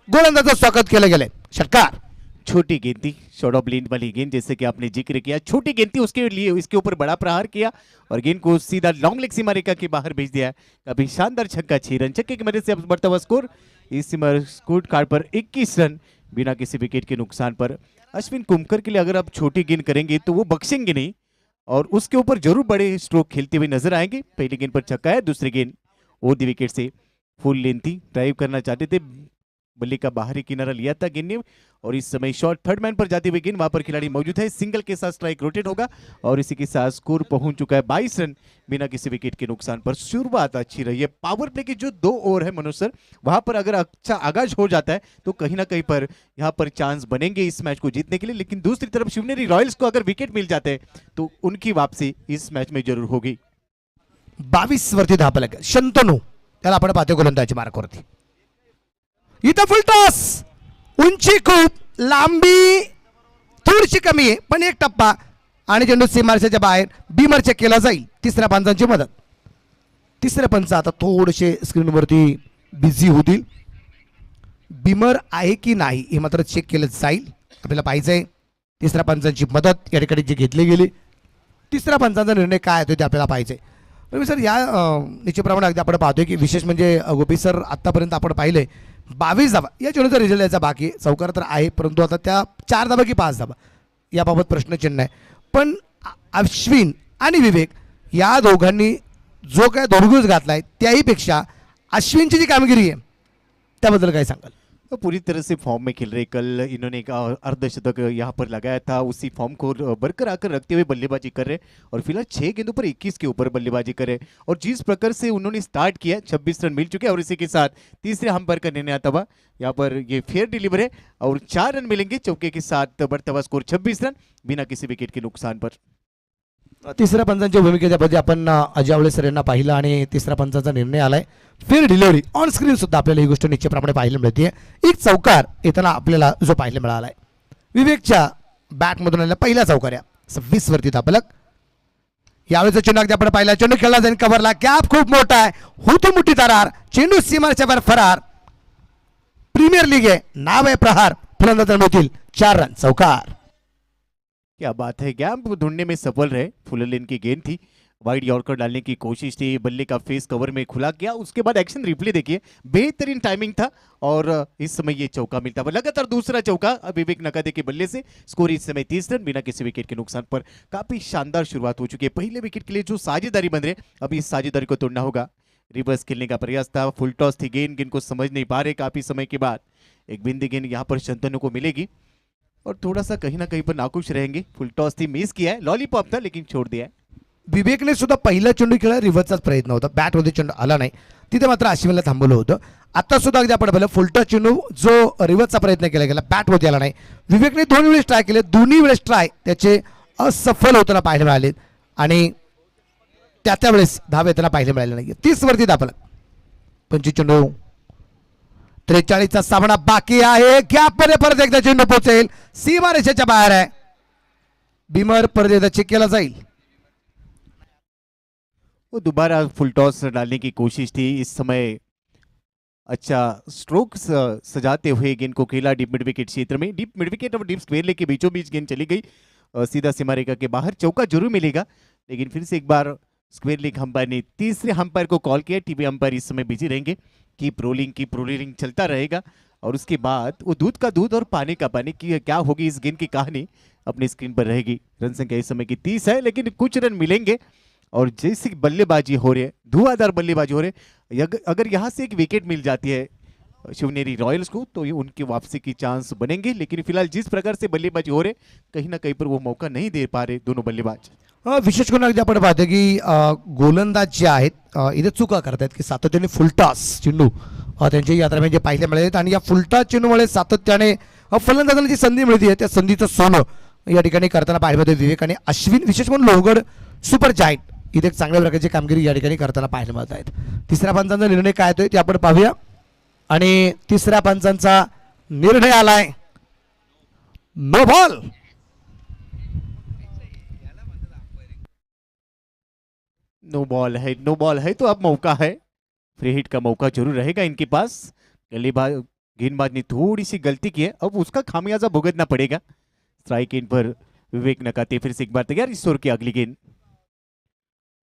Speaker 2: गोलंदाजाचं स्वागत केलं गेलंय. षटकार.
Speaker 6: छोटी गेंदी शॉर्ट ऑफ लेन वाली गेंद जैसे कि आपने जिक्र किया. छोटी गेंद थी उसके लिए इसके ऊपर बड़ा प्रहार किया और गेंद को सीधा लॉन्ग लेग सीमा रेखा के बाहर भेज दिया. अभी शानदार छक्का. 6 रन छक्के की मदद से बढ़ता हुआ स्कोर इस स्कोर कार्ड पर 21 रन बिना किसी विकेट के नुकसान पर. अश्विन कुमकर के लिए अगर आप छोटी गेंद करेंगे तो वो बख्शेंगे नहीं और उसके ऊपर जरूर बड़े स्ट्रोक खेलते हुए नजर आएंगे. पहली गेंद पर छक्का है. दूसरी गेंद over the wicket say full length थी. ड्राइव करना चाहते थे. बल्ले का बाहरी किनारा लिया था गेंद ने और इस समय शॉट थर्ड मैन पर जाते हुए गेंद वहां पर खिलाड़ी मौजूद है, सिंगल के साथ स्ट्राइक रोटेट होगा और इसी के साथ स्कोर पहुंच चुका है 22 रन बिना किसी विकेट के नुकसान पर। शुरुआत अच्छी रही है। पावर प्ले के जो 2 ओवर है मनोज सर, वहां पर अगर अच्छा आगाज हो जाता है तो कहीं ना कहीं पर यहाँ पर चांस बनेंगे इस मैच को जीतने के लिए, लेकिन दूसरी तरफ शिवनेरी रॉयल्स को अगर विकेट मिल जाते हैं तो उनकी वापसी इस मैच में जरूर होगी।
Speaker 2: 22 वरती धापलक शंतनू त्याला आपण पाहतोय गोलंदाजी मार्कवरती. इथं फुल टॉस, उंची खूप, लांबी थोडीशी कमी आहे पण एक टप्पा आणि चेंडू सीमारेषेच्या बाहेर बीमर चेक केला जाईल. तिसऱ्या पंचांची मदत. तिसरे पंच आता थोडेसे स्क्रीनवरती बिझी होतील. बीमर आहे की नाही हे मात्र चेक केलं जाईल. आपल्याला पाहिजे तिसऱ्या पंचांची मदत या ठिकाणी जी घेतली गेली. तिसऱ्या पंचांचा निर्णय काय होतो ते आपल्याला पाहिजे. रवी सर, या निश्चितप्रमाणे अगदी आपण पाहतोय की विशेष म्हणजे गोपी सर आत्तापर्यंत आपण पाहिले 22 धावा या चेंडूचा रिझल्ट यायचा बाकी. चौकार तर आहे परंतु आता त्या 4 धावा की 5 धावा याबाबत प्रश्नचिन्ह आहे. पण अश्विन आणि विवेक या दोघांनी जो काय दोरगुज घातलाय त्याहीपेक्षा अश्विनची जी कामगिरी आहे त्याबद्दल काय सांगाल?
Speaker 6: पूरी तरह से फॉर्म में खेल रहे। कल इन्होंने एक अर्धशतक यहाँ पर लगाया था, उसी फॉर्म को बरकरार कर रखते हुए बल्लेबाजी कर रहे और फिलहाल 6 गेंदों पर 21 के ऊपर बल्लेबाजी कर रहे और जिस प्रकार से उन्होंने स्टार्ट किया 26 रन मिल चुके हैं और इसी के साथ तीसरे अंपायर का निर्णय आता हुआ यहाँ पर ये फेयर डिलीवर है और 4 रन मिलेंगे चौके के साथ बढ़ता हुआ स्कोर 26 रन बिना किसी विकेट के नुकसान पर।
Speaker 2: तिसऱ्या पंचांच्या भूमिकेच्या आपण अजावळे सर यांना पाहिलं आणि तिसऱ्या पंचांचा निर्णय आलाय. फेअर डिलिव्हरी ऑन स्क्रीन सुद्धा आपल्याला ही गोष्ट निश्चितप्रमाणे पाहायला मिळते. एक चौकार येताना आपल्याला जो पाहायला मिळालाय विवेकच्या बॅटमधून आलेला पहिला चौकार या 26 वरती धापलक. यावेळेचा चेंडू अगदी आपण पाहिला, चेंडू खेळला जाईल कव्हरला, गॅप खूप मोठा आहे, होती मोठी दरार, चेंडू सीमारेच्या बाहेर फरार. प्रीमियर लीग आहे, नाव आहे प्रहार, फलंदाज मिळतील 4 रन. चौकार.
Speaker 6: क्या बात है, गैप ढूंढने में सफल रहे। फुल लेन की गेंद थी, वाइड यॉर्कर डालने की कोशिश थी, बल्ले का फेस कवर में खुला गया, उसके बाद एक्शन रिप्ले देखिए, बेहतरीन टाइमिंग था और इस समय ये चौका मिलता है। लगातार दूसरा चौका विवेक नकादे के बल्ले से, स्कोर इस समय 30 रन बिना किसी विकेट के नुकसान पर। काफी शानदार शुरुआत हो चुकी है। पहले विकेट के लिए जो साझेदारी बन रहे, अभी इस साझेदारी को तोड़ना होगा। रिवर्स खेलने का प्रयास था, फुल टॉस थी, गेंद को समझ नहीं पा रहे काफी समय के बाद। एक बिंदी गेंद यहाँ पर शंतनु को मिलेगी और थोड़ा सा कहीं ना कहीं पर नाखुश रहेंगे। फुल टॉस थी, मिस किया है, लॉलीपॉप था लेकिन छोड़ दिया है।
Speaker 2: विवेकने सुद्धा पहिला चेंडू खेळला, रिव्हर्सचाच प्रयत्न होता, बॅटमध्ये चेंडू आला नाही, तिथे मात्र अश्विनला थांबवलं होतं. आता सुद्धा अगदी आपण पाहिलं फुलटॉस चेंडू जो रिव्हर्सचा प्रयत्न केला गेला, बॅटमध्ये आला नाही. विवेकने 2 वेळेस ट्राय केले, दोन्ही वेळेस ट्राय त्याचे असफल होताना पाहायला मिळाले आणि त्यावेळेस धाव येताना पाहायला मिळाले नाही. 30 वरती दाखवला 25 चेंडू, 43चा सामना बाकी आहे. गॅपमध्ये परत एकदा चेंडू पोहोचेल, सीमारेषेच्या बाहेर आहे. बीमर परत एकदा चेक केला जाईल.
Speaker 6: वो दोबारा फुल टॉस डालने की कोशिश थी। इस समय अच्छा स्ट्रोक सजाते हुए गेंद को खेला डीप मिड विकेट क्षेत्र में, डीप मिड विकेट और डीप स्क्वेयर लेग के बीचों बीच गेंद चली गई सीधा सीमा रेखा के बाहर। चौका जरूर मिलेगा लेकिन फिर से एक बार स्क्वेयर लेग अंपायर ने तीसरे अंपायर को कॉल किया। टीवी अंपायर इस समय बिजी रहेंगे, कीप रोलिंग चलता रहेगा और उसके बाद वो दूध का दूध और पानी का पानी की क्या होगी इस गेंद की कहानी अपनी स्क्रीन पर रहेगी। रन संख्या इस समय की 30 है लेकिन कुछ रन मिलेंगे और जैसी बल्लेबाजी हो रही है, धुआंधार बल्लेबाजी हो रही है, अगर यहाँ से एक विकेट मिल जाती है शिवनेरी रॉयल्स को तो ये उनकी वापसी की चांस बनेंगे। लेकिन फिलहाल जिस प्रकार से बल्लेबाजी हो रहे कहीं ना कहीं पर वो मौका नहीं दे पा रहे दोनों बल्लेबाज।
Speaker 2: विशेष करून अगदी आपण पाहतो की गोलंदाज जे आहेत इथे चुका करतात की सातत्याने फुलटॉस चेंडू त्यांच्या यात्रा म्हणजे पाहिले मिळालेत आणि या फुलटॉस चेंडूमुळे सातत्याने फलंदाजाला जी संधी मिळते त्या संधीचं सोनं या ठिकाणी करताना पाहायला मिळते विवेक आणि अश्विन. विशेष करून लोहगड सुपर जायंट इथे एक चांगल्या प्रकारची कामगिरी या ठिकाणी करताना पाहायला मिळत आहेत. तिसऱ्या पंचांचा निर्णय काय होतोय ते आपण पाहूया आणि तिसऱ्या पंचांचा निर्णय आलाय नो बॉल.
Speaker 6: नो बॉल है तो अब मौका है, फ्री हिट का मौका जरूर रहेगा इनके पास। गेंदबाज ने थोड़ी सी गलती की है, अब उसका खामियाजा भुगतना पड़ेगा। स्ट्राइक इन पर विवेक नकाते फिर से एक बार तैयार। इस ओवर की अगली गेंद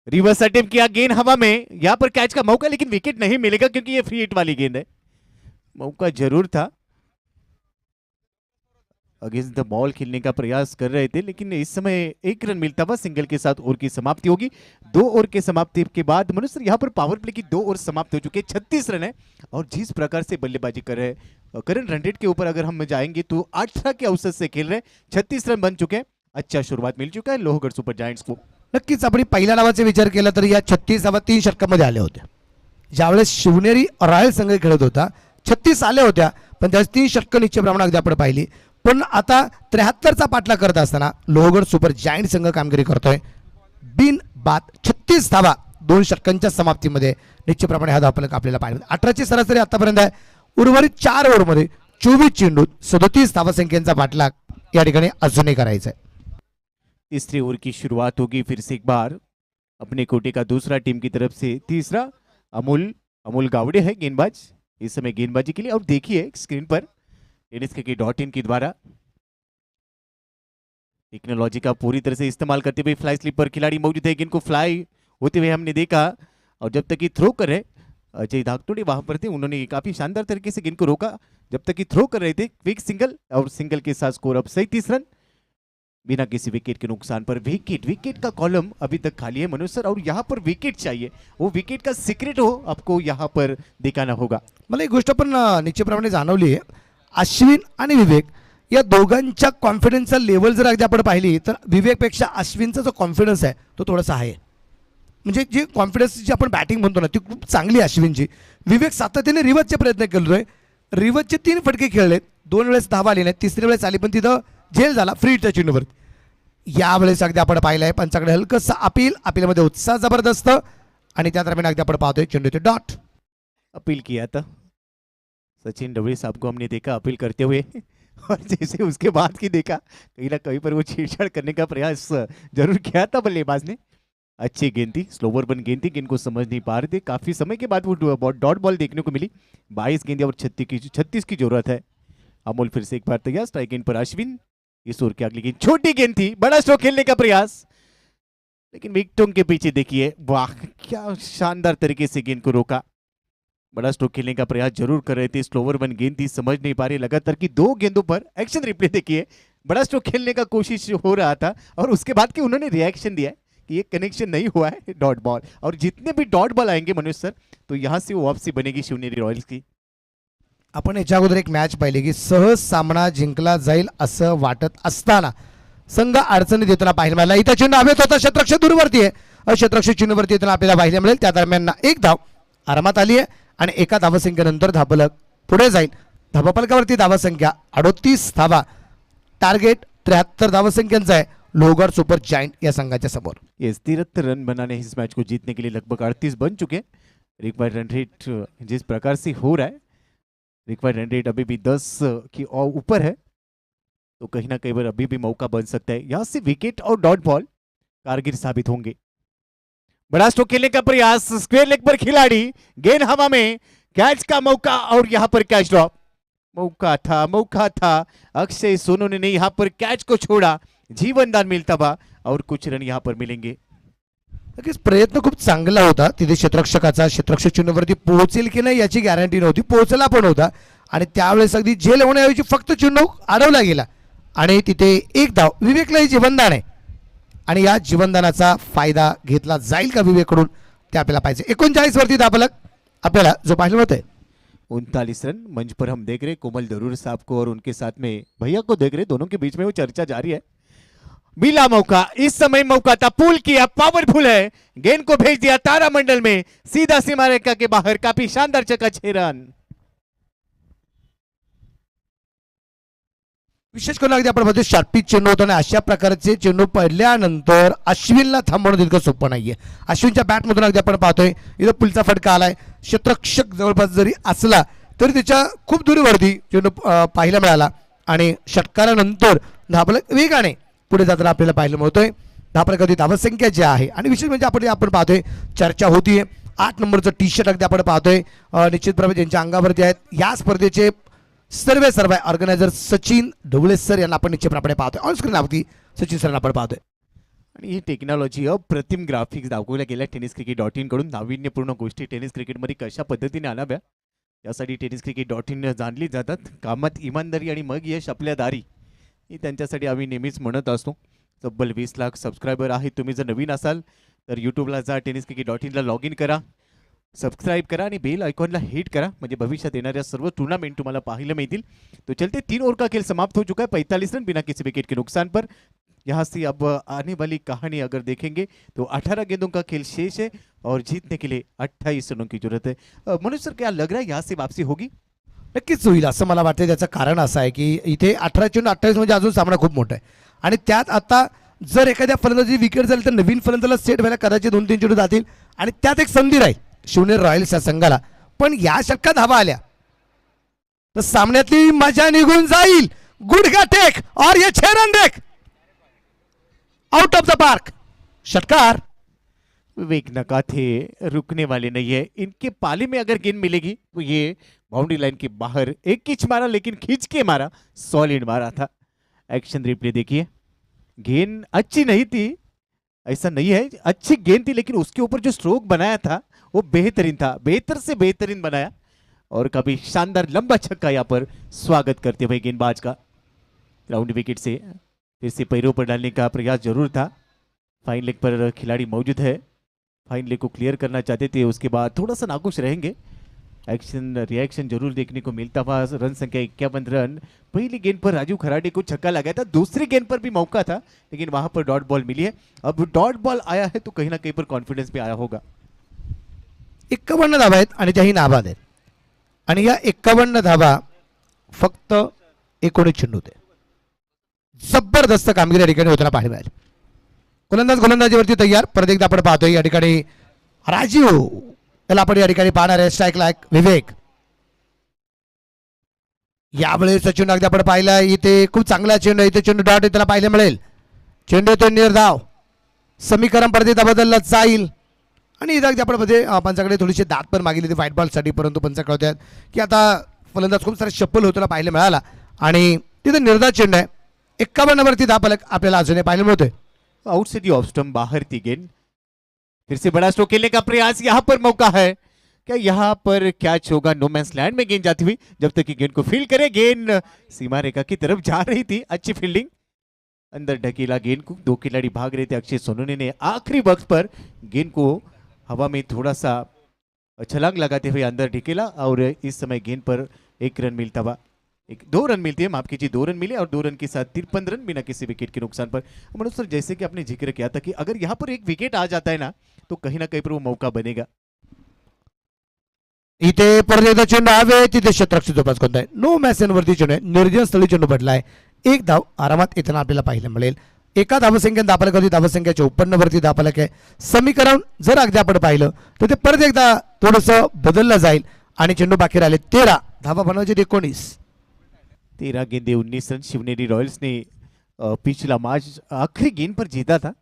Speaker 6: रिवर्स अटेम्प्ट किया, गेंद हवा में, यहां पर कैच का मौका लेकिन विकेट नहीं मिलेगा क्योंकि ये फ्री हिट वाली गेंद है। मौका जरूर था, अगेंस्ट द बॉल खेलने का प्रयास कर रहे थे लेकिन इस समय 1 रन मिलता हुआ सिंगल के साथ ओवर की समाप्ति होगी। 2 ओवर के समाप्ति के बाद मनुष्य यहाँ पर पावर प्ले की 2 ओवर समाप्त हो चुके, 36 रन है और जिस प्रकार से बल्लेबाजी कर रहे करंट रन रेट के ऊपर अगर हम जाएंगे तो 18 के औसत से खेल रहे, 36 रन बन चुके हैं। अच्छा शुरुआत मिल चुका है लोहगड सुपर जायंट्स को।
Speaker 2: नक्कीच आपण पहिल्या डावाचा विचार केला तर या 36 धावा 3 षटकामध्ये आल्या होत्या. ज्यावेळेस शिवनेरी रॉयल संघ खेळत होता 36 आल्या होत्या, पण त्यावेळेस 3 षटकं निश्चितप्रमाणे अगदी आपण पाहिली. पण आता 73चा पाठलाग करत असताना लोहगड सुपर जायंट संघ कामगिरी करतोय. बिन बाद 36 धावा 2 षटकांच्या समाप्तीमध्ये निश्चितप्रमाणे हा धावफलक आपल्याला पाहिजे. 18ची सरासरी आतापर्यंत आहे. उर्वरित 4 ओव्हरमध्ये 24 चेंडूत 37 धावासंख्येचा पाठलाग या ठिकाणी अजूनही करायचा आहे.
Speaker 6: तीसरे ओवर की शुरुआत होगी फिर से एक बार अपने कोटे का दूसरा टीम की तरफ से। तीसरा अमोल गावड़े है गेंदबाज इस समय गेंदबाजी के लिए। और देखिए स्क्रीन पर tenniscricket.in के द्वारा टेक्नोलॉजी का पूरी तरह से इस्तेमाल करते हुए फ्लाई स्लिप पर खिलाड़ी मौजूद है। गेंद को फ्लाई होते हुए हमने देखा और जब तक कि थ्रो कर रहे अजय धाकटोड़े वहां पर थे, उन्होंने काफी शानदार तरीके से गेंद को रोका जब तक कि थ्रो कर रहे थे। क्विक सिंगल और सिंगल के साथ स्कोर अब 37 रन बिना किसी विकेट के नुकसान पर। विकेट का कॉलम अभी तक खाली है मनोज सर, और यहाँ पर विकेट चाहिए, वो विकेट का सीक्रेट हो आपको यहाँ पर दिखाना होगा।
Speaker 2: मला एक गोष्ट पण निश्चितप्रमाणे जाणवली आहे. अश्विन आणि विवेक या दोघांच्या कॉन्फिडन्सचा लेवल जर अगदी आपण पाहिली तर विवेकपेक्षा अश्विनचा जो कॉन्फिडन्स आहे तो थोडासा आहे. म्हणजे जे कॉन्फिडन्स जी आपण बॅटिंग म्हणतो ना ती खूप चांगली आहे अश्विनची. विवेक सातत्याने रिवर्सचे प्रयत्न करतोय. रिवर्सचे 3 फटके खेळलेत, 2 वेळेस धावा आली नाही, तिसरी वेळेस आली पण तिथं झेल झाला फ्री टच चेंडूवर. यावेळेस अगदी आपण पाहिलं आहे पंचाकडे हलकंसं अपीलमध्ये उत्साह जबरदस्त आणि त्या दरम्यान अगदी आपण पाहतोय चेंडू ते डॉट.
Speaker 6: अपील किया था सचिन डबड़े साहब को हमने देखा अपील करते हुए, और जैसे उसके बाद की देखा कहीं ना कहीं पर वो छेड़छाड़ करने का प्रयास जरूर किया था बल्लेबाज ने। अच्छी गेंद थी, स्लोवर बन गेंद थी, गेंद को समझ नहीं पा रहे थे। काफी समय के बाद वो डॉट बॉल देखने को मिली। 22 गेंदें और 36 की जरूरत है। अमोल फिर से एक बार तैयार, स्ट्राइक गेंद पर अश्विन। इस ओवर की अगली गेंद छोटी गेंद थी, बड़ा स्ट्रोक खेलने का प्रयास, लेकिन विकेटों के पीछे देखिए वाह क्या शानदार तरीके से गेंद को रोका। बड़ा स्ट्रोक खेलने का प्रयास जरूर कर रहे थे, स्लोवर बन गेंद थी, समझ नहीं पा रही। लगातार की 2 गेंदों पर एक्शन रिप्ले देखिए, बड़ा स्ट्रोक खेलने का कोशिश हो रहा था और उसके बाद कि उन्होंने रिएक्शन दिया है कि ये कनेक्शन नहीं हुआ है डॉट बॉल। और जितने भी डॉट बॉल आएंगे मनोज सर तो यहाँ से वो वापसी बनेगी शिवनेरी रॉयल्स की।
Speaker 2: आपण याच्या अगोदर एक मॅच पाहिली की सहज सामना जिंकला जाईल असं वाटत असताना संघ अडचणीत येताना पाहायला मिळाला. इथं चेंडू हवेत होता, क्षेत्ररक्षक दूरवरती आहे, क्षेत्ररक्षक चेंडूवरती येताना आपल्याला पाहायला मिळेल. त्या दरम्यान एक धाव आरामात आली आहे आणि एका धावसंख्येनंतर धावफलक पुढे जाईल. धावफलकावरती धावसंख्या 38 धावा, टार्गेट 73 धावसंख्यांचा आहे लोहगड सुपर जायंट या संघाच्या समोर.
Speaker 6: ये 73 रन बनाने इस मैच को जीतने के लिए लगभग 38 बन चुके हैं। रिक्वायर्ड रन रेट जिस प्रकार से हो रहा है, रिक्वायर्ड रन रेट अभी भी 10 की ऊपर है, तो कहीं ना कहीं पर अभी भी मौका बन सकता है। यहाँ से विकेट और डॉट बॉल कारगर साबित होंगे। बड़ा स्ट्रोक खेलने का प्रयास, स्क्वायर लेग पर खिलाड़ी, गेंद हवा में, कैच का मौका और यहाँ पर कैच ड्रॉप। मौका था अक्षय सोनू ने यहाँ पर कैच को छोड़ा, जीवनदान मिलता हुआ और कुछ रन यहाँ पर मिलेंगे।
Speaker 2: नक्कीच प्रयत्न खूप चांगला होता तिथे क्षेत्ररक्षकाचा. क्षेत्ररक्षक चेंडूवरती पोहोचेल की नाही याची गॅरंटी नव्हती, पोहोचला पण होता आणि त्यावेळेस अगदी झेल होण्याऐवजी फक्त चेंडू अडवला गेला आणि तिथे एक धाव. विवेकलाही जीवनदान आहे आणि या जीवनदानाचा फायदा घेतला जाईल का विवेककडून ते आपल्याला पाहिजे. 39 वरती धावफलक आपल्याला जो पाहायला मिळतोय
Speaker 6: 39 रन। मंच पर हम देख रहे कोमल दरूर साहब को और उनके साथ में भैया को देख रहे, दोनों के बीच में वो चर्चा जारी है। मिला मौका, इस समय मौका था, पुल किया, पावरफुल है, गेंद को भेज दिया तारामंडल में, सीधा सीमा रेखा के बाहर, काफी शानदार चक्का 6 रन।
Speaker 2: विशेष करून अगदी आपण बघतो शार्पी चेंडू होतो आणि अशा प्रकारचे चेंडू पडल्यानंतर अश्विनला थांबवणं तितकं सोपं नाहीये. अश्विनच्या बॅटमधून अगदी आपण पाहतोय इथं पुलचा फटका आलाय. क्षेत्ररक्षक जवळपास जरी असला तरी त्याच्या खूप दूरवरती चेंडू पाहायला मिळाला आणि षटकारानंतर धावफलक वेगाने पुढे जाताना आपल्याला पाहायला मिळतोय. धावफलकावरती धावसंख्या जी आहे आणि विशेष म्हणजे आपण पाहतोय चर्चा होतीये 8 नंबरचं टी शर्ट अगदी आपण पाहतोय निश्चितप्रमाणे ज्यांच्या अंगावरती आहेत. या स्पर्धेचे सर्व ऑर्गनायझर सचिन ढवळे सर यांना आपण निश्चितप्रमाणे पाहतोय. ऑन स्क्रीनवरती सचिन सरांना आपण पाहतोय.
Speaker 6: आणि ही टेक्नॉलॉजी अप्रतिम ग्राफिक्स दाखवल्या गेल्या tenniscricket.in कडून. नाविन्यपूर्ण गोष्टी टेनिस क्रिकेटमध्ये कशा पद्धतीने आणाव्या यासाठी tenniscricket.in जाणली जातात. कामात इमानदारी आणि मग यश आपल्या दारी, ही त्यांच्यासाठी आम्ही नेहमीच म्हणत असतो. तब्बल 20 लाख सबस्क्रायबर आहेत. तुम्ही जर नवीन असाल तर यूट्यूबला जा, tenniscricket.in ला लॉग इन करा, सबस्क्राईब करा आणि बेल आयकॉनला हिट करा म्हणजे भविष्यात येणाऱ्या सर्व टूर्नामेंट तुम्हाला पाहायला मिळतील. तो चलते 3 ओवर का खेल समाप्त हो चुका है, 45 रन बिना किसी विकेट के नुकसान पर. यहाँ से अब आने वाली कहानी अगर देखेंगे तो 18 गेंदों का खेल शेष है और जीतने के लिए 28 रनों की जरूरत है. मनोज सर, क्या लग रहा है यहाँ से वापसी होगी?
Speaker 2: नक्कीच होईल असं मला वाटतं. त्याचं कारण असं आहे की इथे 18 चेंडू 28 म्हणजे अजून सामना खूप मोठा आहे आणि त्यात आता जर एखाद्या फलंदाजी विकेट झाली तर नवीन फलंदाला सेट व्हायला कदाचित 2-3 चेंडू जातील आणि त्यात एक संधी राहील शिवनेरी रॉयल्स या संघाला. पण या षटकात धावा आल्या तर सामन्यातली मजा निघून जाईल. गुडघा टेक और ये 6 रन देख आउट ऑफ द पार्क. षटकार
Speaker 6: विवेक नकाथे रुकने वाले नहीं है. इनके पाले में अगर गेंद मिलेगी तो ये बाउंड्री लाइन के बाहर एक किच मारा, लेकिन खींच के मारा, सॉलिड मारा था. एक्शन रिप्ले देखिए. गेंद अच्छी नहीं थी, ऐसा नहीं है, अच्छी गेंद थी, लेकिन उसके ऊपर जो स्ट्रोक बनाया था वो बेहतरीन था, बेहतर से बेहतरीन बनाया. और कभी शानदार लंबा छक्का यहाँ पर स्वागत करते हुए गेंदबाज का. राउंड विकेट से फिर से पैरों पर डालने का प्रयास जरूर था. फाइन लेग पर खिलाड़ी मौजूद है, फाइन लेग को क्लियर करना चाहते थे, उसके बाद थोड़ा सा नाखुश रहेंगे. एक्शन रिएक्शन जरूर देखने को मिलता हुआ. रन संख्या 51 रन. पहली गेंद पर राजू खराडे को छक्का लगाया था, दूसरी गेंद पर भी मौका था, लेकिन वहां पर डॉट बॉल मिली है. अब डॉट बॉल आया है तो कहीं ना कहीं पर कॉन्फिडेंस भी आया होगा.
Speaker 2: 51 धावा आहेत आणि त्याही नाबाद आहेत आणि या 51 धावा फक्त 19 चेंडू होते. जबरदस्त कामगिरी या ठिकाणी होताना पाहायला मिळाली. गोलंदाजीवरती तयार. परत एकदा आपण पाहतोय या ठिकाणी राजीव, त्याला आपण या ठिकाणी पाहणार आहे. स्ट्राईक लायक विवेक. यावेळेस चेंडू अगदी आपण पाहिला इथे खूप चांगला चेंडू, इथे चेंडू डॉट त्याला पाहायला मिळेल. चेंडू येतो निर्धाव. समीकरण परत एकदा बदलला जाईल आणि इथं अगदी आपण मध्ये पंचाकडे थोडीशी दात पण मागितली होती व्हाईट बॉलसाठी, परंतु पंच कळतात की आता फलंदाज खूप सारा शप्पल होताना पाहायला मिळाला आणि तिथे निर्धाव चेंडू आहे. 51 वरती धापलक आपल्याला अजूनही पाहायला मिळतोय.
Speaker 6: Out say the off stump बाहर थी गेंद. फिर से बड़ा स्ट्रोक खेलने का प्रयास, यहाँ पर मौका है क्या? यहाँ पर कैच होगा. नो मैंस लैंड में गेंद जाती हुई, जब तक कि गेंद को फील्ड करे. गेंद सीमा रेखा की तरफ जा रही थी. अच्छी फील्डिंग, अंदर ढकेला गेंद को. 2 खिलाड़ी भाग रहे थे. अक्षय सोनोने ने आखिरी वक्त पर गेंद को हवा में थोड़ा सा छलांग लगाते हुए अंदर ढकेला और इस समय गेंद पर 1 रन मिलता हुआ. 2 रन मिलती है, माफ कीजिए 2 रन मिले और 2 रन के साथ 53 रन बिना किसी विकेट के नुकसान पर. मनोज सर, जैसे कि आपने जिक्र किया था कि अगर यहाँ पर एक विकेट आ जाता है ना तो कहीं ना कहीं पर वो मौका बनेगा.
Speaker 2: इथे परत एकदा चेंडू हवे, तिथे शतरक्षी जोपास कोणता आहे. नो मॅसेनवरती चेंडू आहे. निर्जन स्थळी चेंडू पडलाय. 1 धाव आरामात येताना आपल्याला पाहायला मिळेल. एका धावसंख्येने धापलकावरती धावसंख्या 54 वरती धापलक आहे. समीकरण जर अगदी आपण पाहिलं तर ते परत एकदा थोडंसं बदललं जाईल आणि चेंडू बाकी राहिले. 13 धावा बनवायचे 19.
Speaker 6: 13 गेंदे 19 रन. शिवनेरी रॉयल्स ने पिछला मैच आखिरी गेंद पर जीता था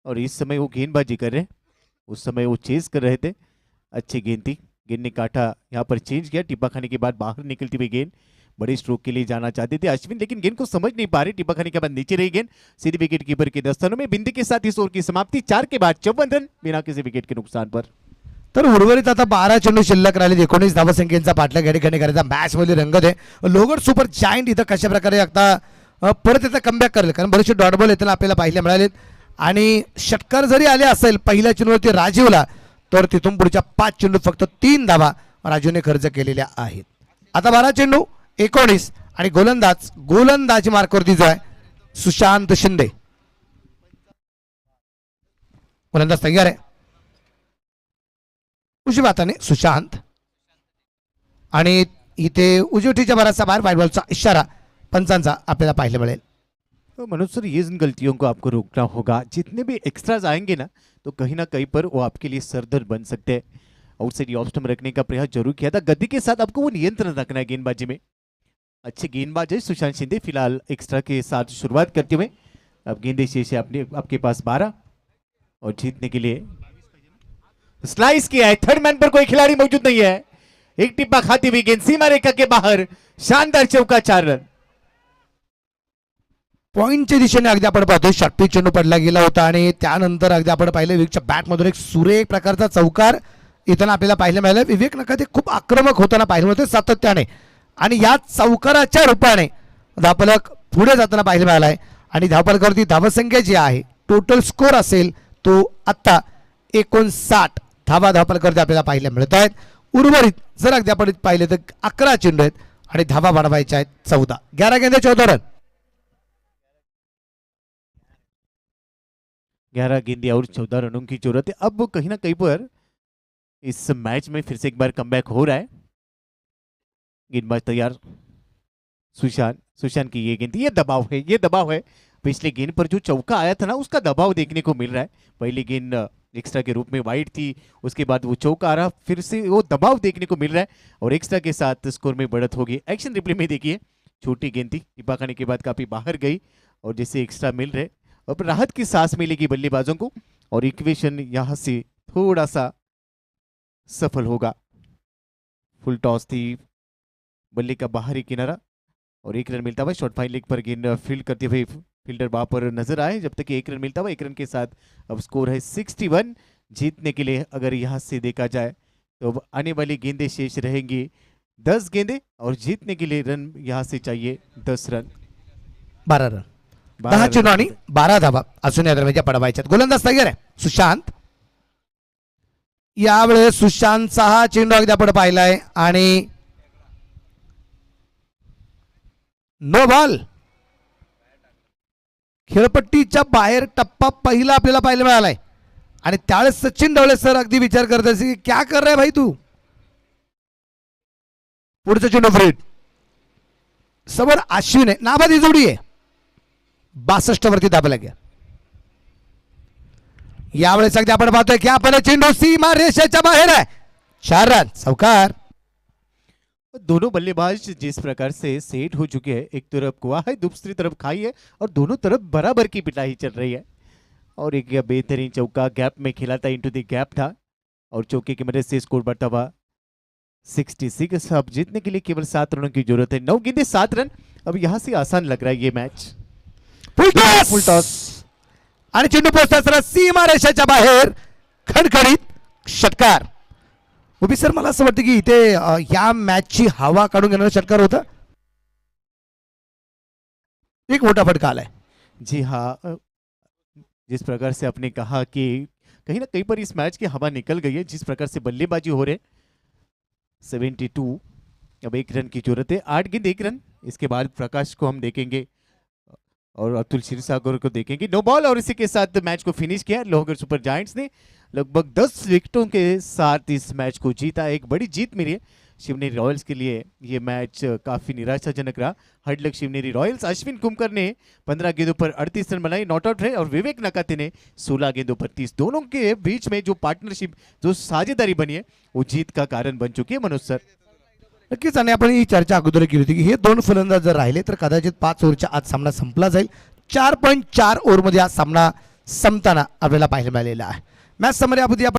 Speaker 6: और इस समय वो गेंदबाजी कर रहे हैं. उस समय वो चेज कर रहे थे. अच्छी गेंद थी, गेंद ने काटा, यहाँ पर चेंज किया. टिप्पा खाने के बाद बाहर निकलती हुई गेंद. बड़े स्ट्रोक के लिए जाना चाहते थे अश्विन, लेकिन गेंद को समझ नहीं पा रहे. टिप्पा खाने के बाद नीचे रही गेंद सीधी विकेट कीपर के दस्तों में. बिंदी के साथ इस ओवर की समाप्ति. 4 के बाद 54 रन बिना किसी विकेट के नुकसान पर.
Speaker 2: तर उर्वरित आता 12 चेंडू शिल्लक राहिले. 19 धावसंख्येचा पाठलाग या ठिकाणी करायचा. मॅच मध्ये रंगत आहे. लोहगड सुपर जायंट इथं कशा प्रकारे आता परत याचा कमबॅक करेल, कारण बरेचसे डॉट बॉल येताना आपल्याला पाहायला मिळालेत आणि षटकार जरी आले असेल पहिल्या चेंडूवरती राजीवला, तर तिथून पुढच्या 5 चेंडू फक्त 3 धावा राजूने खर्च केलेल्या आहेत. आता 12 चेंडू 19 आणि गोलंदाजी मार्कवरती जो आहे सुशांत शिंदे. गोलंदाज तयार आहे. उजव्या हाताने सुशांत आणि इथे उजवटीच्या बराचसा बाहेर व्हाईट बॉलचा इशारा पंचांचा आपल्याला पाहायला मिळेल.
Speaker 6: तो मनोज सर, ये इन गलतियों को आपको रोकना होगा. जितने भी एक्स्ट्राज आएंगे ना तो कहीं ना कहीं पर वो आपके लिए सरदर्द बन सकते हैं. आउटसाइड ऑफ स्टंप रखने का प्रयास जरूर किया था. गति के साथ आपको वो नियंत्रण रखना है गेंदबाजी में. अच्छे गेंदबाज है सुशांत शिंदे. फिलहाल एक्स्ट्रा के साथ शुरुआत करते हुए अब गेंदे शेष है आपके पास 12 और जीतने के लिए स्लाइस किया है. थर्ड मैन पर कोई खिलाड़ी मौजूद नहीं है. एक टिप्पा खाती हुई गेंद सीमा रेखा के बाहर. शानदार चौका. 4 रन.
Speaker 2: पॉइंटच्या दिशेने अगदी आपण पाहतोय षटपी चेंडू पडला गेला होता आणि त्यानंतर अगदी आपण पाहिलं विवेकच्या बॅटमधून एक सुरेख प्रकारचा चौकार येताना आपल्याला पाहायला मिळालं. विवेक नका ते खूप आक्रमक होताना पाहिलं होते सातत्याने आणि या चौकाराच्या रूपाने धावफलक पुढे जाताना पाहायला मिळाला आहे आणि धावफलकावरती धावसंख्या जी आहे टोटल स्कोर असेल तो आता 59 धावा धावपलकरती आपल्याला पाहायला मिळत आहेत। उर्वरित जर अगदी आपण पाहिले तर 11 चेंडू आहेत आणि धावा वाढवायच्या आहेत 14। 11 गेंदे 14 रन।
Speaker 6: 11 गेंदे और 14 रनों की जरूरत है। अब कहीं ना कहीं पर इस मैच में फिर से एक बार कमबैक हो रहा है। गेंदबाज तैयार, सुशांत की ये गेंद, ये दबाव है। पिछले गेंद पर जो चौका आया था ना, उसका दबाव देखने को मिल रहा है। पहली गेंद एक्स्ट्रा के रूप में वाइड थी, उसके बाद वो चौका आ रहा, फिर से वो दबाव देखने को मिल रहा है और एक्स्ट्रा के साथ स्कोर में बढ़त होगी। एक्शन रिप्ले में देखिए, छोटी गेंद थी, टिपा खाने के बाद काफी बाहर गई और जैसे एक्स्ट्रा मिल रहे, अब राहत की सांस मिलेगी बल्लेबाजों को और इक्वेशन यहां से थोड़ा सा सफल होगा। फुल टॉस थी, बल्ले का बाहरी किनारा और 1 रन मिलता हुआ। शॉर्ट फाइन लेग पर गेंद फील्ड करते हुए फील्डर वहां पर नजर आए, जब तक कि 1 रन मिलता हुआ। 1 रन के साथ अब स्कोर है 61। जीतने के लिए अगर यहां से देखा जाए तो अब आने वाली गेंदें शेष रहेंगी 10 गेंदें और जीतने के लिए रन यहां से चाहिए 10 रन।
Speaker 2: 12 रन, 10 चेंडू आणि 12 धावा असून या दरम्यानच्या पडवायच्यात। गोलंदाज तयार आहे सुशांत। यावेळेस सुशांतचा हा चेंडू अगदी आपण पाहिलाय आणि नो बॉल। खेळपट्टीच्या बाहेर टप्पा पहिला आपल्याला पाहायला मिळालाय आणि त्यावेळेस सचिन ढवळे सर अगदी विचार करत असे की क्या कर रहा है भाई तू। पुढचा चेंडू फ्रीड, समोर अश्विन आहे, नाबादी जोडी आहे, 62 वरती दाबला गया। यावेळेस अगदी आपण पाहतोय की आपण चेंडू सीमा रेषेच्या बाहेर आहे। 4 रन, सावकार।
Speaker 6: दोनों बल्लेबाज जिस प्रकार से सेट हो चुके हैं, एक तरफ कुआ है, दूसरी तरफ खाई है और दोनों तरफ बराबर की पिटाई चल रही है और एक बेहतरीन चौका गैप में खेला था, इनटू द गैप था और चौके की मदद से स्कोर बढ़ता हुआ 66। अब जीतने के लिए केवल 7 रनों की जरूरत है। 9 गेंदे 7 रन। अब यहां से आसान लग रहा है ये मैच।
Speaker 2: फुल टॉस आणि चेंडू पोहोचता सर सीमा रेषेच्या बाहेर, खणखणीत षटकार। उभी सर, मला असं वाटतं की इथे या मॅचची हवा काढून घेणारा षटकार होता, एक मोठा फटका आलाय।
Speaker 6: जी हाँ, जिस प्रकार से आपने कहा कि कहीं ना कहीं पर इस मैच की हवा निकल गई है, जिस प्रकार से बल्लेबाजी हो रहे 72। अब 1 रन की जरूरत है। 8 गेंद 1 रन। इसके बाद प्रकाश को हम देखेंगे और अतुल क्षीरसागर को देखेंगे। नो बॉल और इसी के साथ मैच को फिनिश किया लोहगढ़ सुपर जायंट्स ने। लगभग 10 विकेटों के साथ इस मैच को जीता। एक बड़ी जीत मिली है शिवनेरी रॉयल्स के लिए। ये मैच काफी निराशाजनक रहा। हार्ड लक शिवनेरी रॉयल्स। अश्विन कुमकर ने 15 गेंदों पर 38 रन बनाए, नॉट आउट रहे और विवेक नकाते ने 16 गेंदों पर 30। दोनों के बीच में जो पार्टनरशिप, जो साझेदारी बनी है, वो जीत का कारण बन चुकी है। मनोज सर,
Speaker 2: नक्कीच, आणि आपण ही चर्चा अगोदर केली होती की हे 2 फलंदाज जर राहिले तर कदाचित 5 ओव्हरच्या आत सामना संपला जाईल। 4.4 ओव्हरमध्ये हा सामना संपताना आपल्याला पाहायला मिळालेला आहे। मॅच समरी आपण